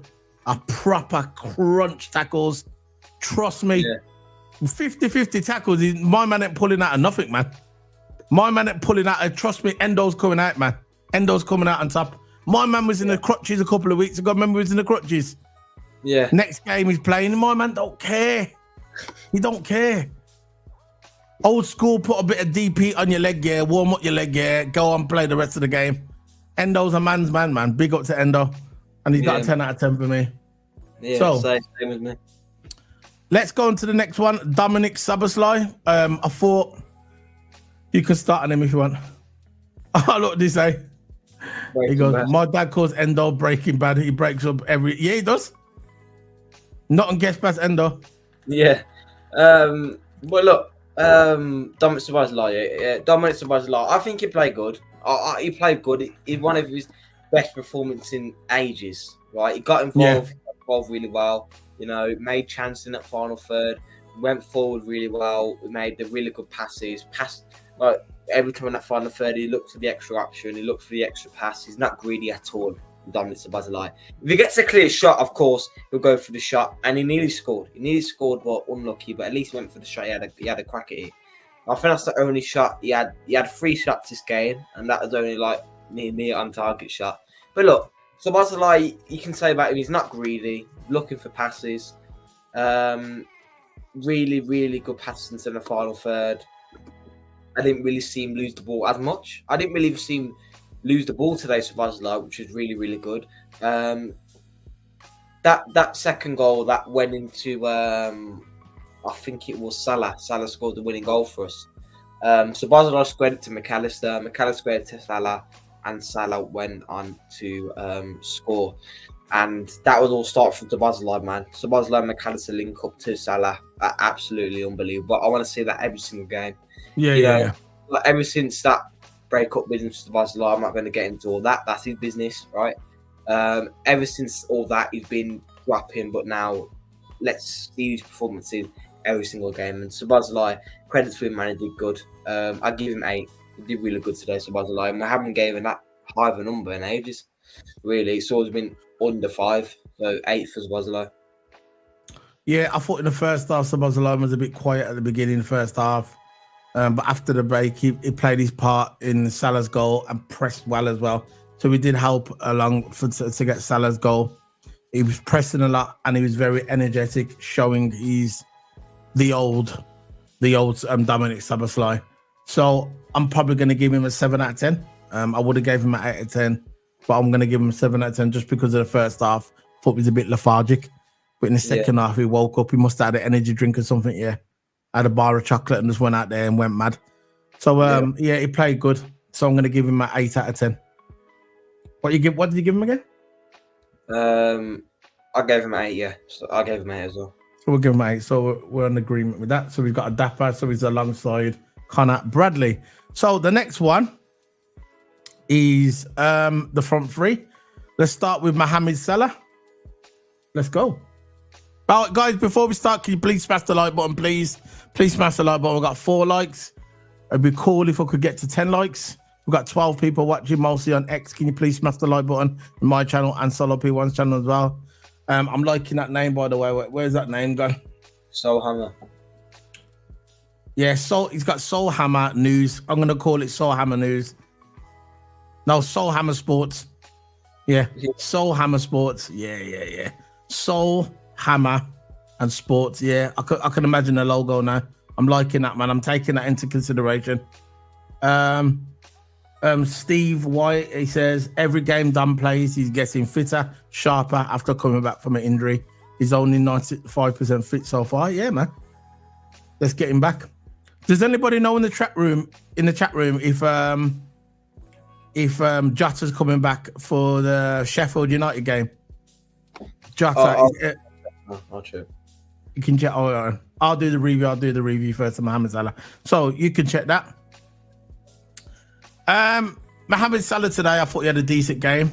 a proper crunch tackles. Trust me, 50-50 tackles. My man ain't pulling out of nothing, man. My man ain't pulling out. Trust me, Endo's coming out, man. Endo's coming out on top. My man was in the crutches a couple of weeks ago. Remember, he was in the crutches. Yeah. Next game he's playing. My man don't care. He don't care. Old school, put a bit of DP on your leg, yeah. Warm up your leg, yeah. Go on, play the rest of the game. Endo's a man's man, man. Big up to Endo. And he's got a 10 out of 10 for me. Yeah, so, same with me. Let's go on to the next one. Dominic Szoboszlai. I thought you can start on him if you want. Oh, look what he say. He goes, my dad calls Endo Breaking Bad. He breaks up every... Yeah, he does. Not on guest pass Endo. Yeah. Well, look, Dominic Szoboszlai. Dominic Szoboszlai, I think he played good. He played good. He's one of his best performances in ages, right? He got involved really well. You know, made chances in that final third. Went forward really well. We made the really good passes. Like, every time in that final third, he looked for the extra option. He looked for the extra pass. He's not greedy at all, Dominic Szoboszlai. If he gets a clear shot, of course, he'll go for the shot. And he nearly scored. But unlucky. But at least he went for the shot. He had a crack at it. I think that's the only shot he had. He had 3 shots this game, and that was only like near on target shot. But look, Szoboszlai, you can say about him, he's not greedy, looking for passes. Really, really good passes in the final third. I didn't really see him lose the ball as much. I didn't really see him lose the ball today, Szoboszlai, which was really, really good. That second goal that went into, I think it was Salah. Salah scored the winning goal for us. Szoboszlai squared it to McAllister. McAllister squared it to Salah, and Salah went on to score. And that was all start from Szoboszlai, man. Szoboszlai and McAllister link up to Salah. Absolutely unbelievable. I want to see that every single game. Yeah. Like ever since that breakup with Szoboszlai, I'm not going to get into all that. That's his business, right? Ever since all that, he's been dropping. But now, let's see his performances every single game. And Szoboszlai, credit to him, man. He did good. I give him 8. He did really good today, Szoboszlai. And we haven't given that high of a number in ages. Really, it's always been under 5. So 8 for Szoboszlai. Yeah, I thought in the first half, Szoboszlai was a bit quiet at the beginning, first half. But after the break, he played his part in Salah's goal and pressed well as well. So we did help along to get Salah's goal. He was pressing a lot and he was very energetic, showing he's the old Dominic Szoboszlai. So I'm probably going to give him a 7 out of 10. I would have gave him an 8 out of 10, but I'm going to give him a 7 out of 10 just because of the first half. Thought he was a bit lethargic. But in the second half, he woke up. He must have had an energy drink or something, yeah. Had a bar of chocolate and just went out there and went mad. So, he played good. So I'm going to give him an 8 out of 10. What did you give him again? I gave him an 8, yeah. So I gave him an 8 as well. So we'll give him an 8. So we're in agreement with that. So we've got a Dapper. So he's alongside Connor Bradley. So the next one is the front three. Let's start with Mohamed Salah. Let's go. All right, guys, before we start, can you please smash the like button, please? Please smash the like button. We've got 4 likes. It'd be cool if we could get to 10 likes. We've got 12 people watching, mostly on X. Can you please smash the like button in my channel and Solo P1's channel as well? I'm liking that name, by the way. Where's that name gone? Soul Hammer. Yeah, he's got Soul Hammer News. I'm going to call it Soul Hammer News. No, Soul Hammer Sports. Yeah, Soul Hammer Sports. Yeah. Soul Hammer and Sports. Yeah, I can imagine the logo now. I'm liking that, man. I'm taking that into consideration. Steve White, he says, every game Dan plays, he's getting fitter, sharper after coming back from an injury. He's only 95% fit so far. Yeah, man. Let's get him back. Does anybody know in the chat room if Jota's coming back for the Sheffield United game? Jota, I'll check. you can check. Oh, I'll do the review. I'll do the review first of Mohamed Salah. So you can check that. Mohamed Salah today, I thought he had a decent game.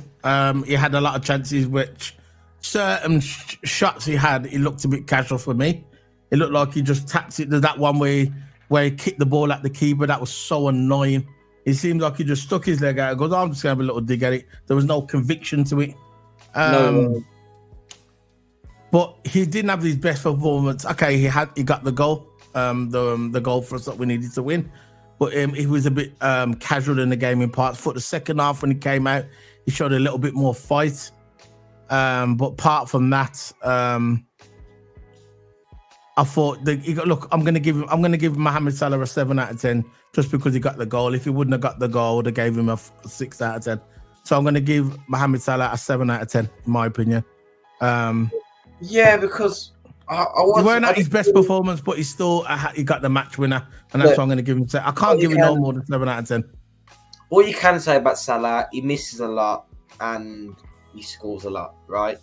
He had a lot of chances, which certain shots he had, it looked a bit casual for me. It looked like he just tapped it. There's that one where he kicked the ball at the keeper. That was so annoying. It seemed like he just stuck his leg out and goes, I'm just going to have a little dig at it. There was no conviction to it. No. But he didn't have his best performance. Okay, he got the goal, the goal for us that we needed to win. But he was a bit casual in the game in parts. For the second half when he came out, he showed a little bit more fight. But apart from that, I thought I'm gonna give Mohamed Salah a 7 out of 10 just because he got the goal. If he wouldn't have got the goal, I would have gave him a 6 out of 10. So I'm gonna give Mohamed Salah a 7 out of 10, in my opinion. Yeah, because he weren't at his best performance, but he still he got the match winner, and that's why I'm gonna give him. I can't give him no more than 7 out of 10. What you can say about Salah, he misses a lot and he scores a lot, right?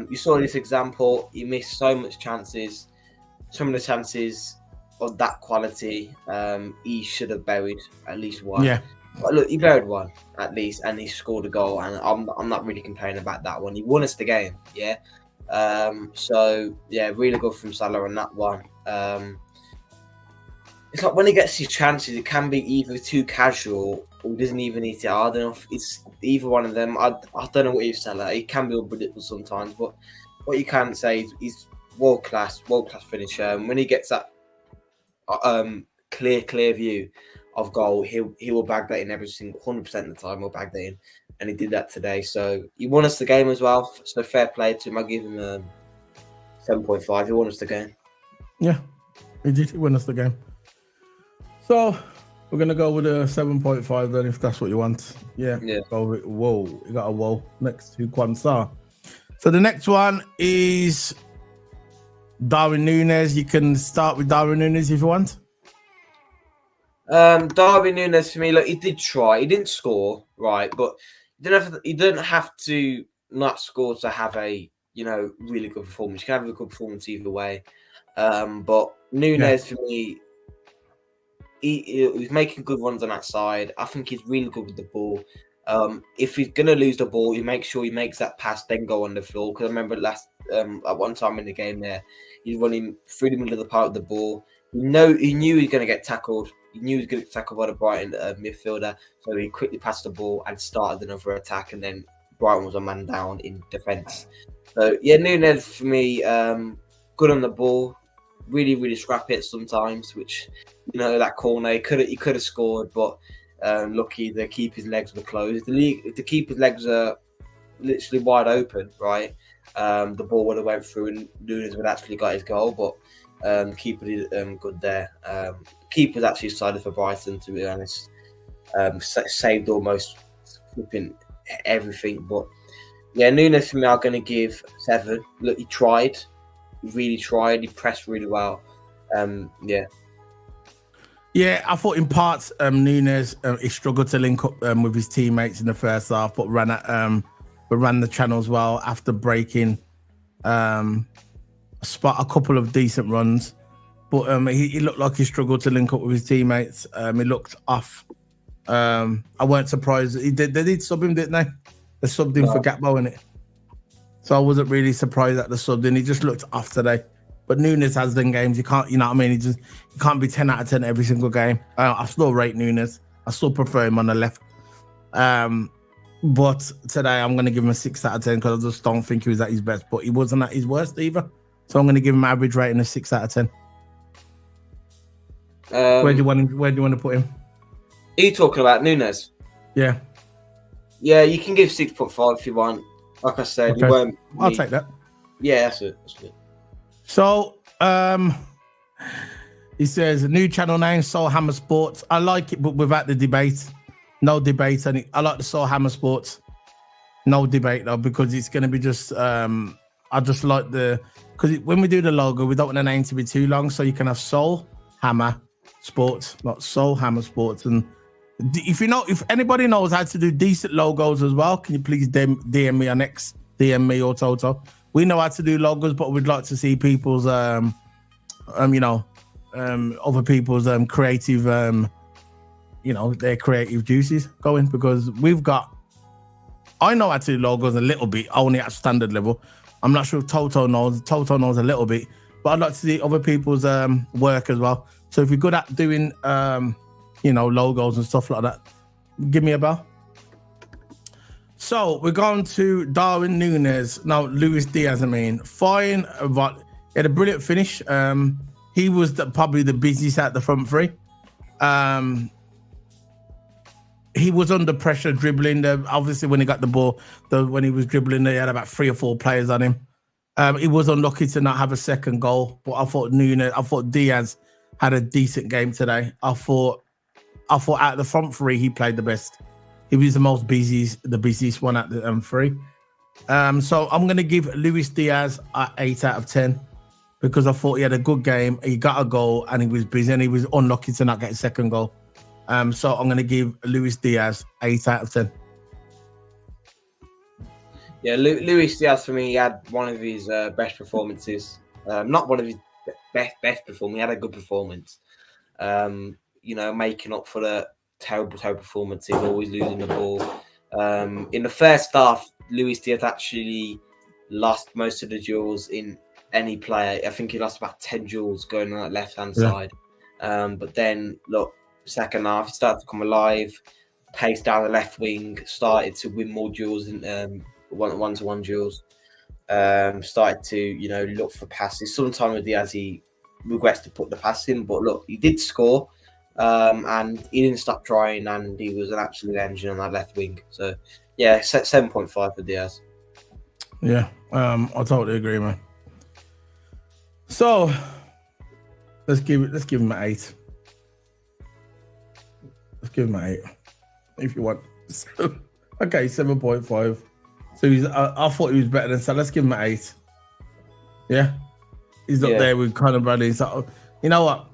You saw this example. He missed so much chances. Some of the chances of that quality, he should have buried at least one. Yeah. But look, he buried one at least, and he scored a goal. And I'm not really complaining about that one. He won us the game, yeah. So yeah, really good from Salah on that one. It's like when he gets his chances, it can be either too casual or he doesn't even hit it hard enough. It's either one of them. I don't know what he's Salah. He can be unpredictable sometimes, but what you can say is he's world class finisher. And when he gets that clear view of goal, he will bag that in every single 100% of the time. He'll bag that in, and he did that today. So he won us the game as well. So fair play to him. I give him 7.5. He won us the game. Yeah, he did win us the game. So we're gonna go with a 7.5 then, if that's what you want. Yeah. Go with, whoa, you got a whoa next to Kwanzaa. So the next one is Darwin Núñez. You can start with Darwin Núñez if you want. Darwin Núñez for me, look, he did try. He didn't score, right? But he didn't have to not score to have a really good performance. You can have a good performance either way. But Núñez for me, he's making good runs on that side. I think he's really good with the ball. If he's gonna lose the ball, he makes sure he makes that pass, then go on the floor. Because I remember at one time in the game there, he's running through the middle of the park with the ball. He knew he was gonna get tackled. He knew he was gonna get tackled by the Brighton midfielder, so he quickly passed the ball and started another attack. And then Brighton was a man down in defence. So yeah, Núñez for me, good on the ball. Really, really scrappy at sometimes, which that corner he could have scored, but lucky the keeper's legs were closed. If the keeper's legs are literally wide open, right, the ball would have went through and Núñez would actually got his goal. But the keeper did good there. Keeper's actually sided for Brighton, to be honest. Saved almost flipping everything. But yeah, Núñez for me, I'm going to give 7. Look, he tried. He really tried. He pressed really well. Yeah, I thought in parts Núñez he struggled to link up with his teammates in the first half, but ran the channels well after breaking a couple of decent runs. But he looked like he struggled to link up with his teammates. He looked off. I weren't surprised. They did sub him, didn't they? They subbed him for Gakpo, innit? So I wasn't really surprised at the sub. Then he just looked off today. But Núñez has them games. You can't, you know what I mean? You can't be 10 out of 10 every single game. I still rate Núñez. I still prefer him on the left. But today I'm going to give him a 6 out of 10 because I just don't think he was at his best. But he wasn't at his worst either. So I'm going to give him average rating of 6 out of 10. Where do you want to put him? Are you talking about Núñez? Yeah. Yeah, you can give 6.5 if you want. Like I said, okay. You won't. I'll take that. Yeah, that's it. So, he says, new channel name, Soul Hammer Sports. I like it, but without the debate. No debate. And I like the Soul Hammer Sports. No debate though, because it's going to be just. I just like because when we do the logo, we don't want the name to be too long, so you can have Soul Hammer Sports, not Soul Hammer Sports. And if anybody knows how to do decent logos as well, can you please DM me on X, DM me or Toto? We know how to do logos, but we'd like to see people's other people's creative their creative juices going, because I know how to do logos a little bit, only at standard level. I'm not sure if Toto knows a little bit, but I'd like to see other people's work as well. So if you're good at doing logos and stuff like that, give me a bell. So we're going to Darwin Núñez. Now, Luis Diaz, fine, but he had a brilliant finish. He was probably the busiest at the front three. He was under pressure dribbling. Obviously, when he got the ball, when he was dribbling, they had about 3 or 4 players on him. He was unlucky to not have a second goal, but I thought Diaz had a decent game today. I thought out of the front three, he played the best. He was the busiest one at the three. So I'm going to give Luis Diaz an 8 out of 10 because I thought he had a good game. He got a goal and he was busy and he was unlucky to not get a second goal. So I'm going to give Luis Diaz 8 out of 10. Yeah, Luis Diaz for me, he had one of his best performances. Not one of his best performance. He had a good performance. Making up for the terrible performances, always losing the ball. In the first half, Luis Diaz actually lost most of the duels in any player. I think he lost about 10 duels going on that left-hand side. But then, look, second half, he started to come alive, paced down the left wing, started to win more duels in one-to-one duels. Started to, look for passes. Sometimes with Diaz, he regrets to put the pass in, but look, he did score. And he didn't stop trying, and he was an absolute engine on that left wing. So, yeah, 7.5 for Diaz. Yeah, I totally agree, man. So, let's give him an 8. Let's give him an 8, if you want. Okay, 7.5. So I thought he was better than, so let's give him an 8. Yeah, he's up there with Conor Bradley. So, you know what?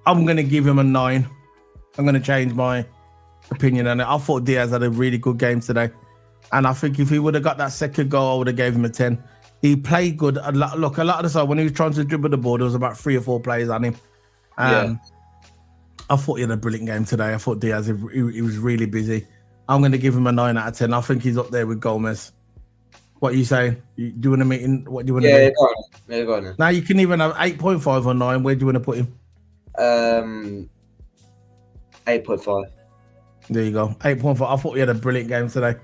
I'm going to give him a 9. I'm going to change my opinion on it. I thought Diaz had a really good game today. And I think if he would have got that second goal, I would have gave him a 10. He played good. Look, a lot of the time when he was trying to dribble the ball, there was about 3 or 4 players on him. I thought he had a brilliant game today. I thought Diaz, he was really busy. I'm going to give him a 9 out of 10. I think he's up there with Gomez. What are you saying? Do you want to meet in? What do you want to do? Yeah, go on. Now you can even have 8.5 or 9. Where do you want to put him? 8.5. There you go. 8.5. I thought he had a brilliant game today.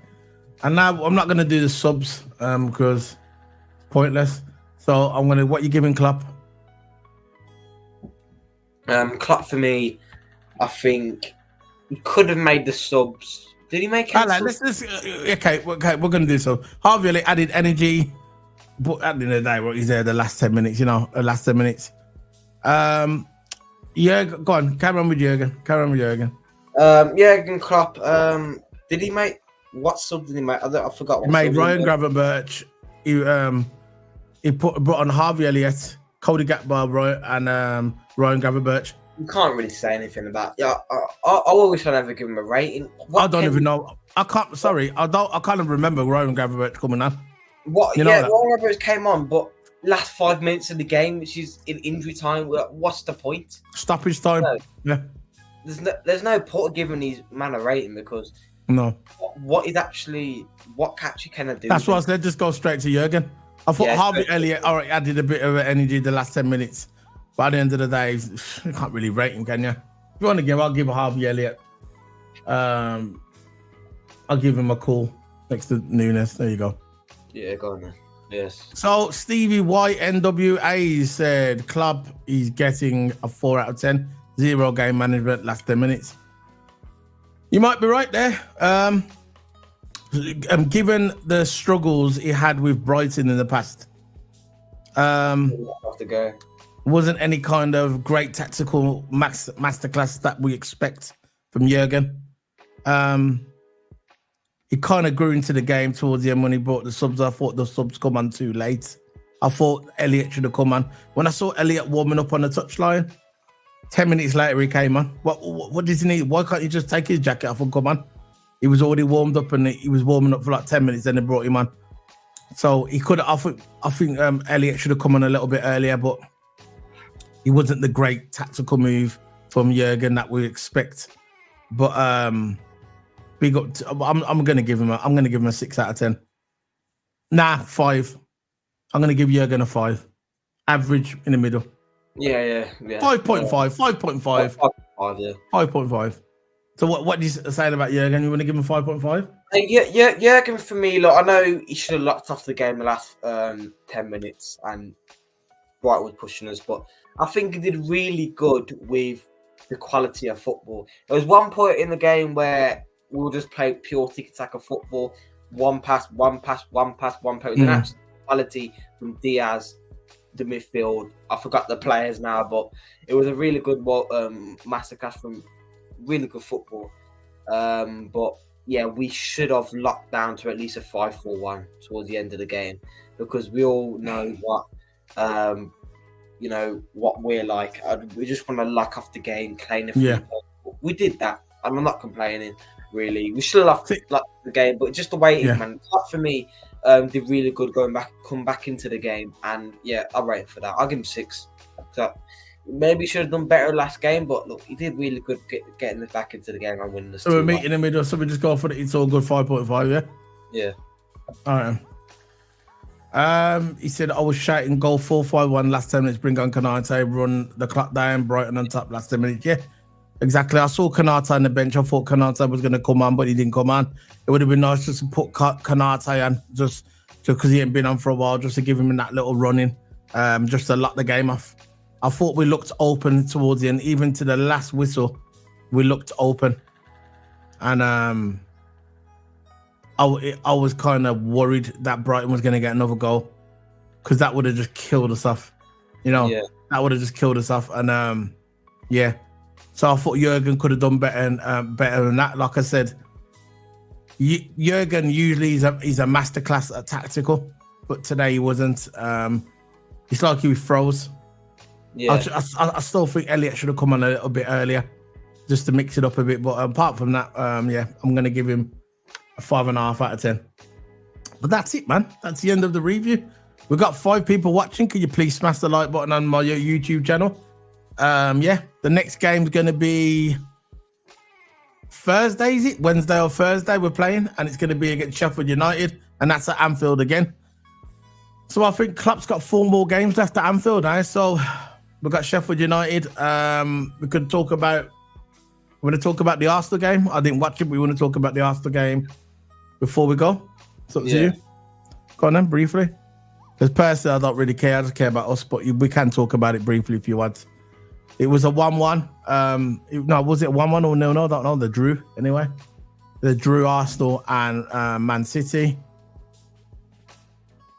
And now I'm not going to do the subs because it's pointless. So I'm going to, what you giving Klopp? Klopp for me, I think he could have made the subs. Did he make it? Okay, we're going to do so. Harvey Elliott added energy, but at the end of the day, he's there the last 10 minutes, last 10 minutes. Yeah, go on. Carry on with Jurgen. Jurgen Klopp. Did he make what sub? Did he make? I forgot. What he made Ryan Gravenberch. He brought on Harvey Elliott, Cody Gakpo, and Ryan Gravenberch. You can't really say anything about. Yeah, I always try to ever give him a rating. I don't even know. I can't. Sorry, I can't even remember Ryan Gravenberch coming on. Ryan Gravenberch came on, but last 5 minutes of the game, which is in injury time, what's the point? Stoppage time. Yeah. There's no point giving these man a rating because what actually can I do? That's what I said. Just go straight to Jurgen. I thought Harvey Elliott added a bit of energy the last 10 minutes. But at the end of the day, you can't really rate him, can you? If you want to give, I'll give Harvey Elliott. I'll give him a call next to Núñez. There you go. Yeah, go on then. Yes. So Stevie White NWA said Klopp is getting a 4 out of 10. 0 game management last 10 minutes. You might be right there. Given the struggles he had with Brighton in the past, have to go. Wasn't any kind of great tactical masterclass that we expect from Jurgen. He kind of grew into the game towards the end when he brought the subs. I thought the subs come on too late. I thought Elliot should have come on. When I saw Elliot warming up on the touchline, 10 minutes later he came on. What does he need? Why can't he just take his jacket off and come on? He was already warmed up and he was warming up for like 10 minutes, then they brought him on. So he could have, I think Elliot should have come on a little bit earlier, but he wasn't the great tactical move from Jurgen that we expect. But big up. I'm gonna give him a 6 out of 10. Nah, 5. I'm gonna give Jurgen a 5. Average in the middle. Yeah. 5.5. 5.5. 5, yeah. 5.5. So what are you saying about Jurgen? You want to give him 5.5? Yeah. Jurgen for me, look, I know he should have locked off the game the last 10 minutes and Brighton was pushing us, but I think he did really good with the quality of football. There was one point in the game where we will just play pure tiki-taka football. One pass. With an absolute quality from Diaz, the midfield. I forgot the players now, but it was a really good masterclass from really good football. But yeah, we should have locked down to at least a 5-4-1 towards the end of the game because we all know what what we're like. We just want to lock off the game, playing a few. We did that, and I'm not complaining. Really, we should have locked the game, but just the way it is, man. Like for me, did really good come back into the game, and yeah, I'll rate him for that. I'll give him 6. So maybe should have done better last game, but look, he did really good getting us back into the game and winning us. So we're meeting in the middle. So we just go for it. It's all good. 5.5. Yeah. Yeah. All right. He said I was shouting goal 4-5-1 last 10 minutes. Bring on Kanate, run the clock down. Brighton on top last 10 minutes. Yeah. Exactly. I saw Kanata on the bench. I thought Kanata was going to come on, but he didn't come on. It would have been nice just to put Kanata on, just because he ain't been on for a while, just to give him that little running, just to lock the game off. I thought we looked open towards the end, even to the last whistle, we looked open, and I was kind of worried that Brighton was going to get another goal because that would have just killed us off. That would have just killed us off, and yeah. So I thought Jurgen could have done better than that. Like I said, Jurgen usually he's a masterclass at tactical, but today he wasn't. It's like he froze. Yeah. I still think Elliot should have come on a little bit earlier, just to mix it up a bit. But apart from that, I'm going to give him a 5.5 out of 10. But that's it, man. That's the end of the review. We've got 5 people watching. Could you please smash the like button on my YouTube channel? The next game's going to be Thursday, is it? Wednesday or Thursday we're playing, and it's going to be against Sheffield United, and that's at Anfield again. So I think Klopp's got 4 more games left at Anfield now. So we've got Sheffield United. We could talk about... We're going to talk about the Arsenal game. I didn't watch it, but we want to talk about the Arsenal game before we go. It's up to you. Go on then, briefly. Because personally, I don't really care. I just care about us, but we can talk about it briefly if you want. It was a 1-1. Was it 1-1 or 0-0? I don't know. They drew, anyway. They drew Arsenal and Man City.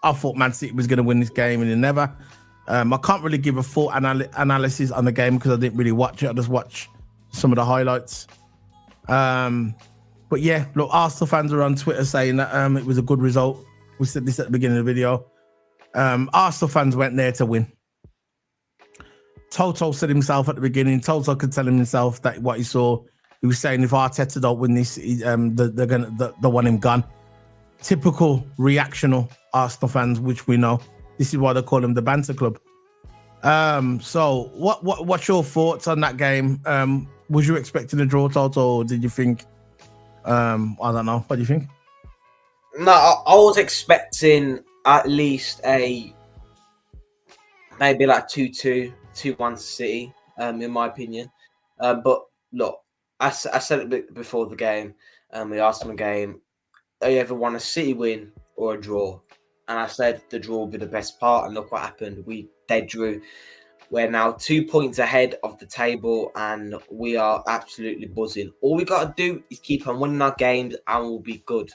I thought Man City was going to win this game, and they never. I can't really give a full analysis on the game because I didn't really watch it. I just watched some of the highlights. But yeah, look, Arsenal fans are on Twitter saying that it was a good result. We said this at the beginning of the video. Arsenal fans went there to win. Toto said himself at the beginning. Toto could tell himself that what he saw. He was saying if Arteta don't win this, they want him gone. Typical reactional Arsenal fans, which we know. This is why they call him the banter club. So what's your thoughts on that game? Was you expecting a draw, Toto, or did you think? I don't know. What do you think? No, I was expecting at least maybe like 2-2. 2-1 City, in my opinion. But look, I said it before the game, the Arsenal game, do you ever want a City win or a draw? And I said the draw would be the best part, and look what happened. They drew. We're now 2 points ahead of the table, and we are absolutely buzzing. All we got to do is keep on winning our games, and we'll be good.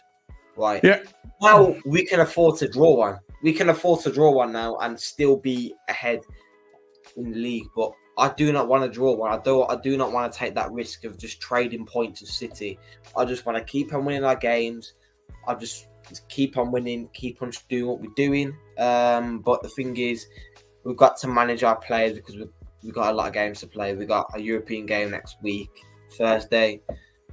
Right? Yeah. Now we can afford to draw one. We can afford to draw one now and still be ahead in the league, but I do not want to draw one. I do not want to take that risk of just trading points of City. I just want to keep on winning our games. I just keep on winning, keep on doing what we're doing. But the thing is, we've got to manage our players because we've got a lot of games to play. We've got a European game next week, Thursday.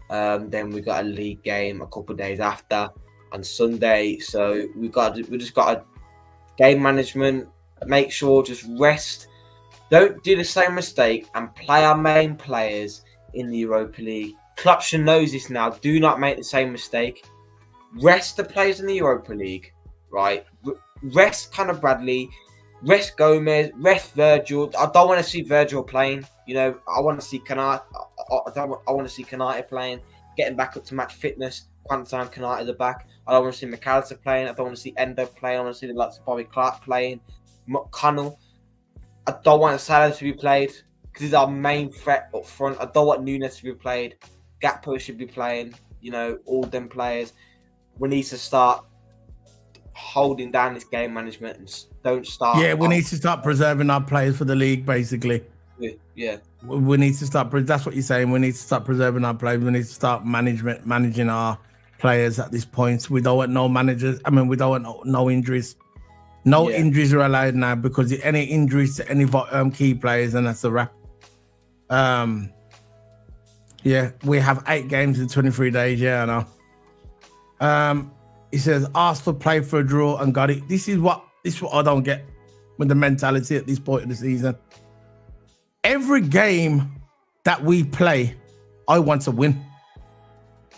Then we've got a league game a couple of days after on Sunday. So we just got a game management. Make sure just rest. Don't do the same mistake and play our main players in the Europa League. Klopp should know this now. Do not make the same mistake. Rest the players in the Europa League, right? Rest Conor Bradley, rest Gomez, rest Virgil. I don't want to see Virgil playing. You know, I want to see Kanate. I want to see Kanate playing, getting back up to match fitness. Quantum Kanate are back. I don't want to see McAllister playing. I don't want to see Endo playing. I want to see the likes of Bobby Clark playing. McConnell. I don't want Salah to be played because he's our main threat up front. I don't want Nunes to be played. Gakpo should be playing. You know, all them players. We need to start holding down this game management and don't start. Yeah, we need to start preserving our players for the league, basically. Yeah. We need to start. That's what you're saying. We need to start preserving our players. We need to start managing our players at this point. We don't want no managers. I mean, we don't want no injuries. No injuries are allowed now because any injuries to any key players, and that's a wrap. Yeah, we have 8 games in 23 days. Yeah, I know. He says Arsenal played for a draw and got it. This is what I don't get with the mentality at this point of the season. Every game that we play, I want to win.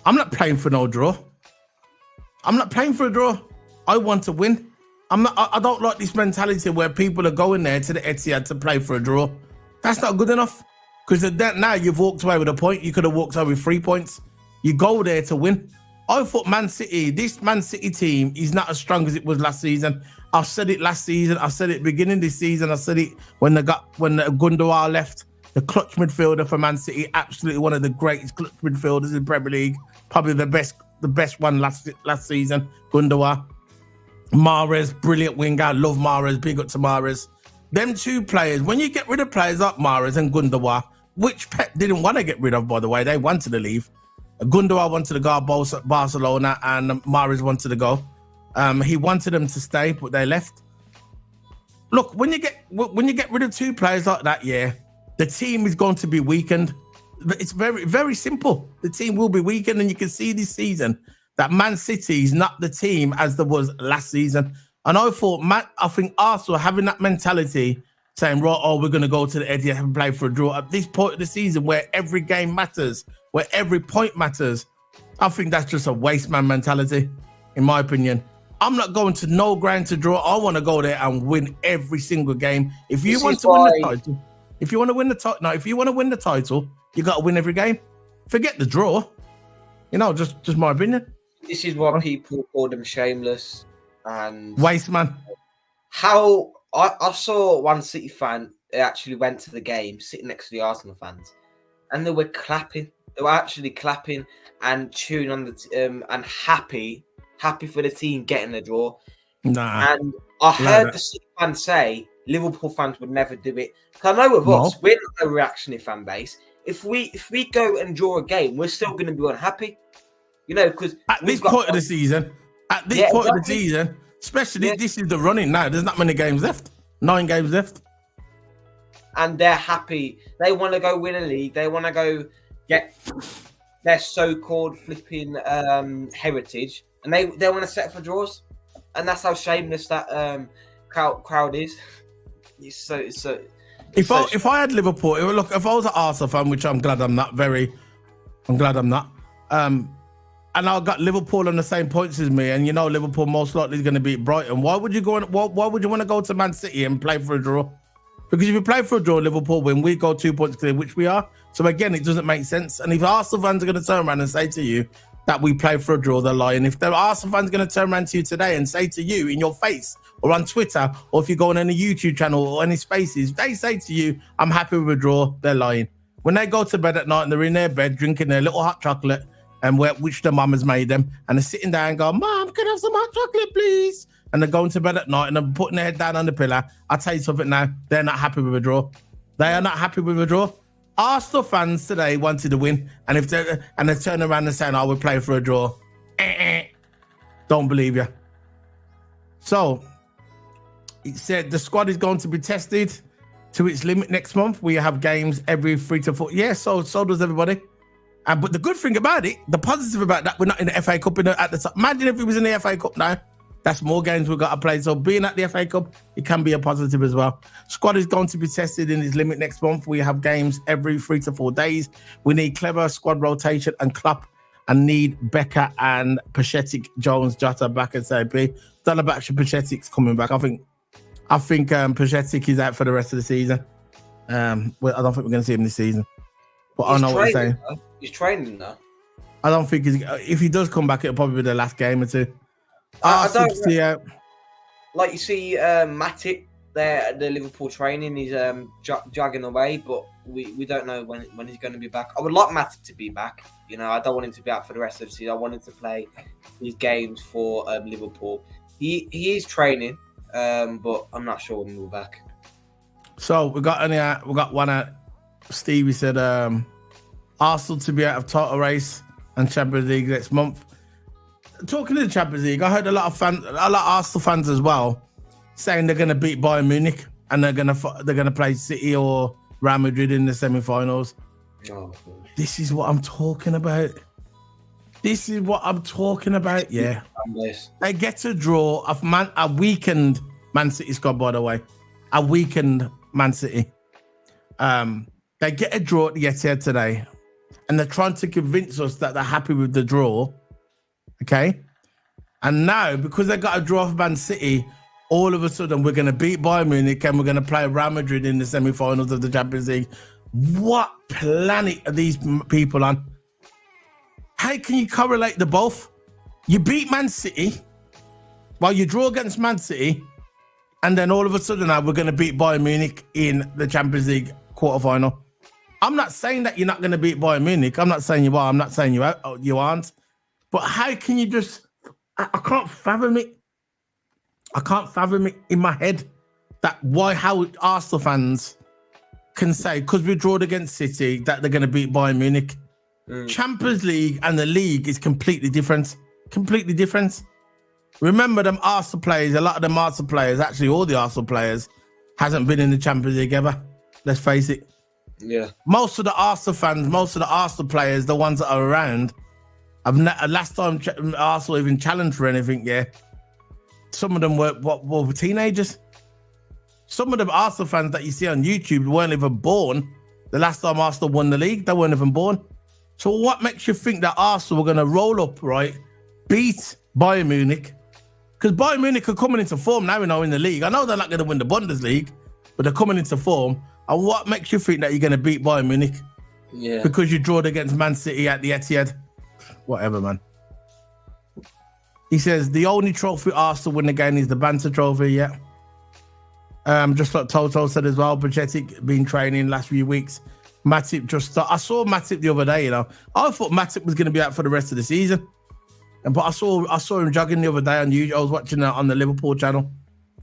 I'm not playing for no draw. I'm not playing for a draw. I want to win. I don't like this mentality where people are going there to the Etihad to play for a draw. That's not good enough. Because now you've walked away with a point. You could have walked away with 3 points. You go there to win. I thought this Man City team is not as strong as it was last season. I said it last season. I said it beginning this season. I said it when Gundogan left. The clutch midfielder for Man City, absolutely one of the greatest clutch midfielders in Premier League. Probably the best one last season. Gundogan. Mahrez, brilliant winger. Love Mahrez. Big up to Mahrez. Them 2 players, when you get rid of players like Mahrez and Gundogan, which Pep didn't want to get rid of, by the way, they wanted to leave. Gundogan wanted to go to Barcelona and Mahrez wanted to go. He wanted them to stay, but they left. Look, when you get rid of 2 players like that, the team is going to be weakened. It's very, very simple. The team will be weakened, and you can see this season that Man City is not the team as there was last season. And I think Arsenal having that mentality, saying, right, we're going to go to the Etihad and play for a draw at this point of the season where every game matters, where every point matters. I think that's just a waste man mentality, in my opinion. I'm not going to no ground to draw. I want to go there and win every single game. If you want to win the title, if you want to win the title, you got to win every game. Forget the draw. You know, just my opinion. This is why people call them shameless and waste man. How I saw one City fan actually went to the game sitting next to the Arsenal fans, and they were clapping. They were actually clapping and cheering on the and happy for the team getting the draw. Nah. And I heard the City fans say Liverpool fans would never do it. Because I know with us, we're not a reactionary fan base. If we go and draw a game, we're still going to be unhappy. You know, because at this point of the season, especially this is the running now. There's not many games left. 9 games left. And they're happy. They want to go win a league. They want to go get their so-called flipping heritage. And they want to set for draws. And that's how shameless that crowd is. It's so if I had Liverpool, if I was an Arsenal fan, which I'm glad I'm not. And I got Liverpool on the same points as me, and you know Liverpool most likely is going to beat Brighton. Why would you why would you want to go to Man City and play for a draw? Because if you play for a draw, Liverpool win, we go 2 points clear, which we are. So again, it doesn't make sense. And if Arsenal fans are going to turn around and say to you that we play for a draw, they're lying. If the Arsenal fans are going to turn around to you today and say to you in your face or on Twitter, or if you go on any YouTube channel or any spaces, they say to you, I'm happy with a draw, they're lying. When they go to bed at night and they're in their bed drinking their little hot chocolate, and which the mum has made them, and they're sitting there and go, Mom, can I have some hot chocolate, please? And they're going to bed at night and they're putting their head down on the pillow. I'll tell you something now, they're not happy with a draw. They are not happy with a draw. Arsenal fans today wanted to win, and if they turn around and say, "I would play for a draw," don't believe you. So it said the squad is going to be tested to its limit next month. We have games every 3 to 4. Yeah, so does everybody. But the good thing about it, the positive about that, we're not in the FA Cup at the top. Imagine if it was in the FA Cup now. That's more games we've got to play. So being at the FA Cup, it can be a positive as well. Squad is going to be tested in its limit next month. We have games every 3 to 4 days. We need clever squad rotation and Klopp, and need Becker and Pachetic, Jones, Jota back at SAP. Don't know about Pachetic's coming back. I think Pachetic is out for the rest of the season. Well, I don't think we're going to see him this season. But I know what you're saying. He's training now. I don't think if he does come back, it'll probably be the last game or two. I don't see out. Like you see, Matip there at the Liverpool training, he's jogging away, but we don't know when he's going to be back. I would like Matip to be back. You know, I don't want him to be out for the rest of the season. I want him to play these games for Liverpool. He is training, but I'm not sure when he'll be back. So we got one out. Stevie said Arsenal to be out of title race and Champions League next month. Talking to the Champions League, I heard a lot of Arsenal fans as well saying they're going to beat Bayern Munich and they're going to play City or Real Madrid in the semi-finals. Oh, this is what I'm talking about. Yeah, they get to draw a weakened Man City squad. By the way, a weakened Man City. They get a draw at the Etihad today, and they're trying to convince us that they're happy with the draw. Okay, and now because they got a draw for Man City, all of a sudden we're going to beat Bayern Munich and we're going to play Real Madrid in the semi-finals of the Champions League. What planet are these people on? How can you correlate the both? You beat Man City, while you draw against Man City, and then all of a sudden now we're going to beat Bayern Munich in the Champions League quarterfinal. I'm not saying that you're not going to beat Bayern Munich. I'm not saying you are. I'm not saying you aren't. But how can you just... I can't fathom it. I can't fathom it in my head that how Arsenal fans can say, because we drawed against City, that they're going to beat Bayern Munich. Champions League and the league is completely different. Completely different. Remember them Arsenal players, a lot of them Arsenal players, actually all the Arsenal players, hasn't been in the Champions League ever. Let's face it. Yeah. Most of the Arsenal fans, most of the Arsenal players, the ones that are around, last time Arsenal even challenged for anything, yeah. Some of them were teenagers. Some of the Arsenal fans that you see on YouTube weren't even born. The last time Arsenal won the league, they weren't even born. So what makes you think that Arsenal were going to roll up, right, beat Bayern Munich? Because Bayern Munich are coming into form now, in the league. I know they're not going to win the Bundesliga, but they're coming into form. And what makes you think that you're going to beat Bayern Munich? Yeah. Because you drawed against Man City at the Etihad. Whatever, man. He says, the only trophy Arsenal win again is the Banter Trophy, yeah. Just like Toto said as well, Pachetic been training last few weeks. Matip I saw Matip the other day, you know. I thought Matip was going to be out for the rest of the season. But I saw him jogging the other day on YouTube. I was watching that on the Liverpool channel.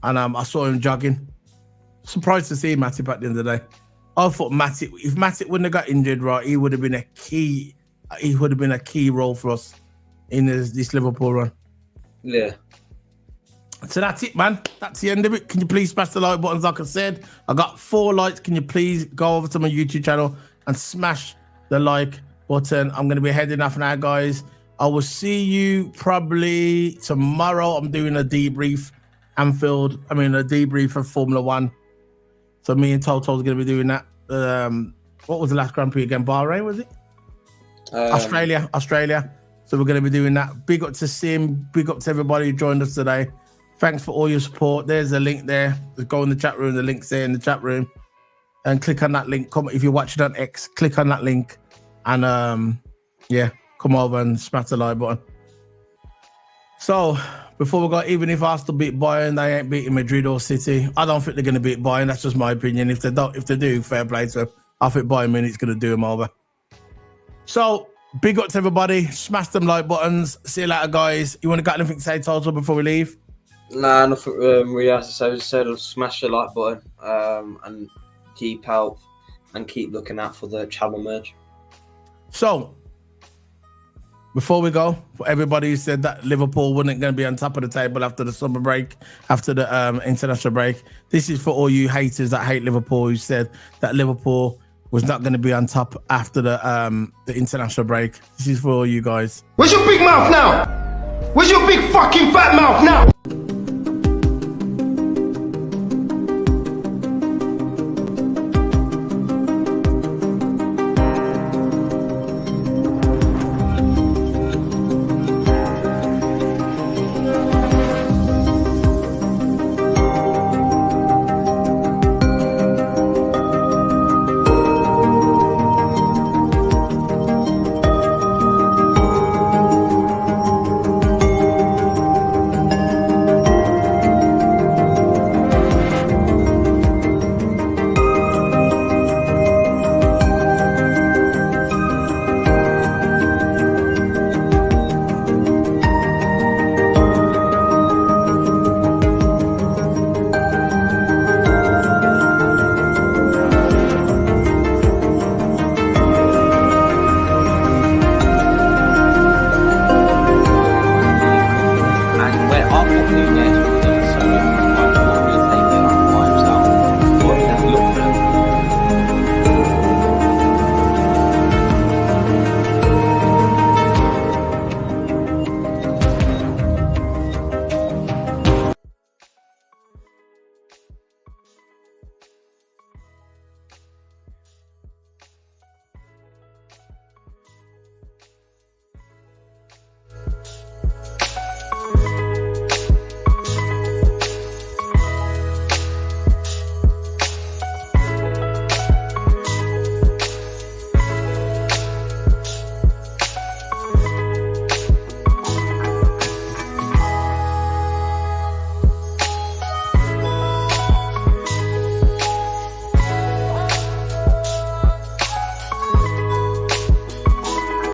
And I saw him jogging. Surprised to see Matip at the end of the day. I thought if Matip wouldn't have got injured, right, he would have been a key role for us in this Liverpool run. Yeah. So that's it, man. That's the end of it. Can you please smash the like buttons? Like I said, I got 4 likes. Can you please go over to my YouTube channel and smash the like button? I'm going to be heading off now, guys. I will see you probably tomorrow. I'm doing a debrief a debrief of Formula 1. So me and Toto's going to be doing that. What was the last Grand Prix again? Bahrain, was it? Australia. So we're going to be doing that. Big up to Sim. Big up to everybody who joined us today. Thanks for all your support. There's a link there. Just go in the chat room. The link's there in the chat room. And click on that link. If you're watching on X, click on that link. And come over and smash the like button. So before we go, even if Arsenal beat Bayern, they ain't beating Madrid or City. I don't think they're going to beat Bayern. That's just my opinion. If they do, fair play to them. I think Bayern Munich's going to do them over. So big up to everybody. Smash them like buttons. See you later, guys. You want to got anything to say, Toto, before we leave? Nah, nothing really has to say. Just said smash the like button and keep out and keep looking out for the channel merge. So, before we go, for everybody who said that Liverpool wasn't going to be on top of the table after the summer break, after the international break, this is for all you haters that hate Liverpool who said that Liverpool was not going to be on top after the international break. This is for all you guys. Where's your big mouth now? Where's your big fucking fat mouth now?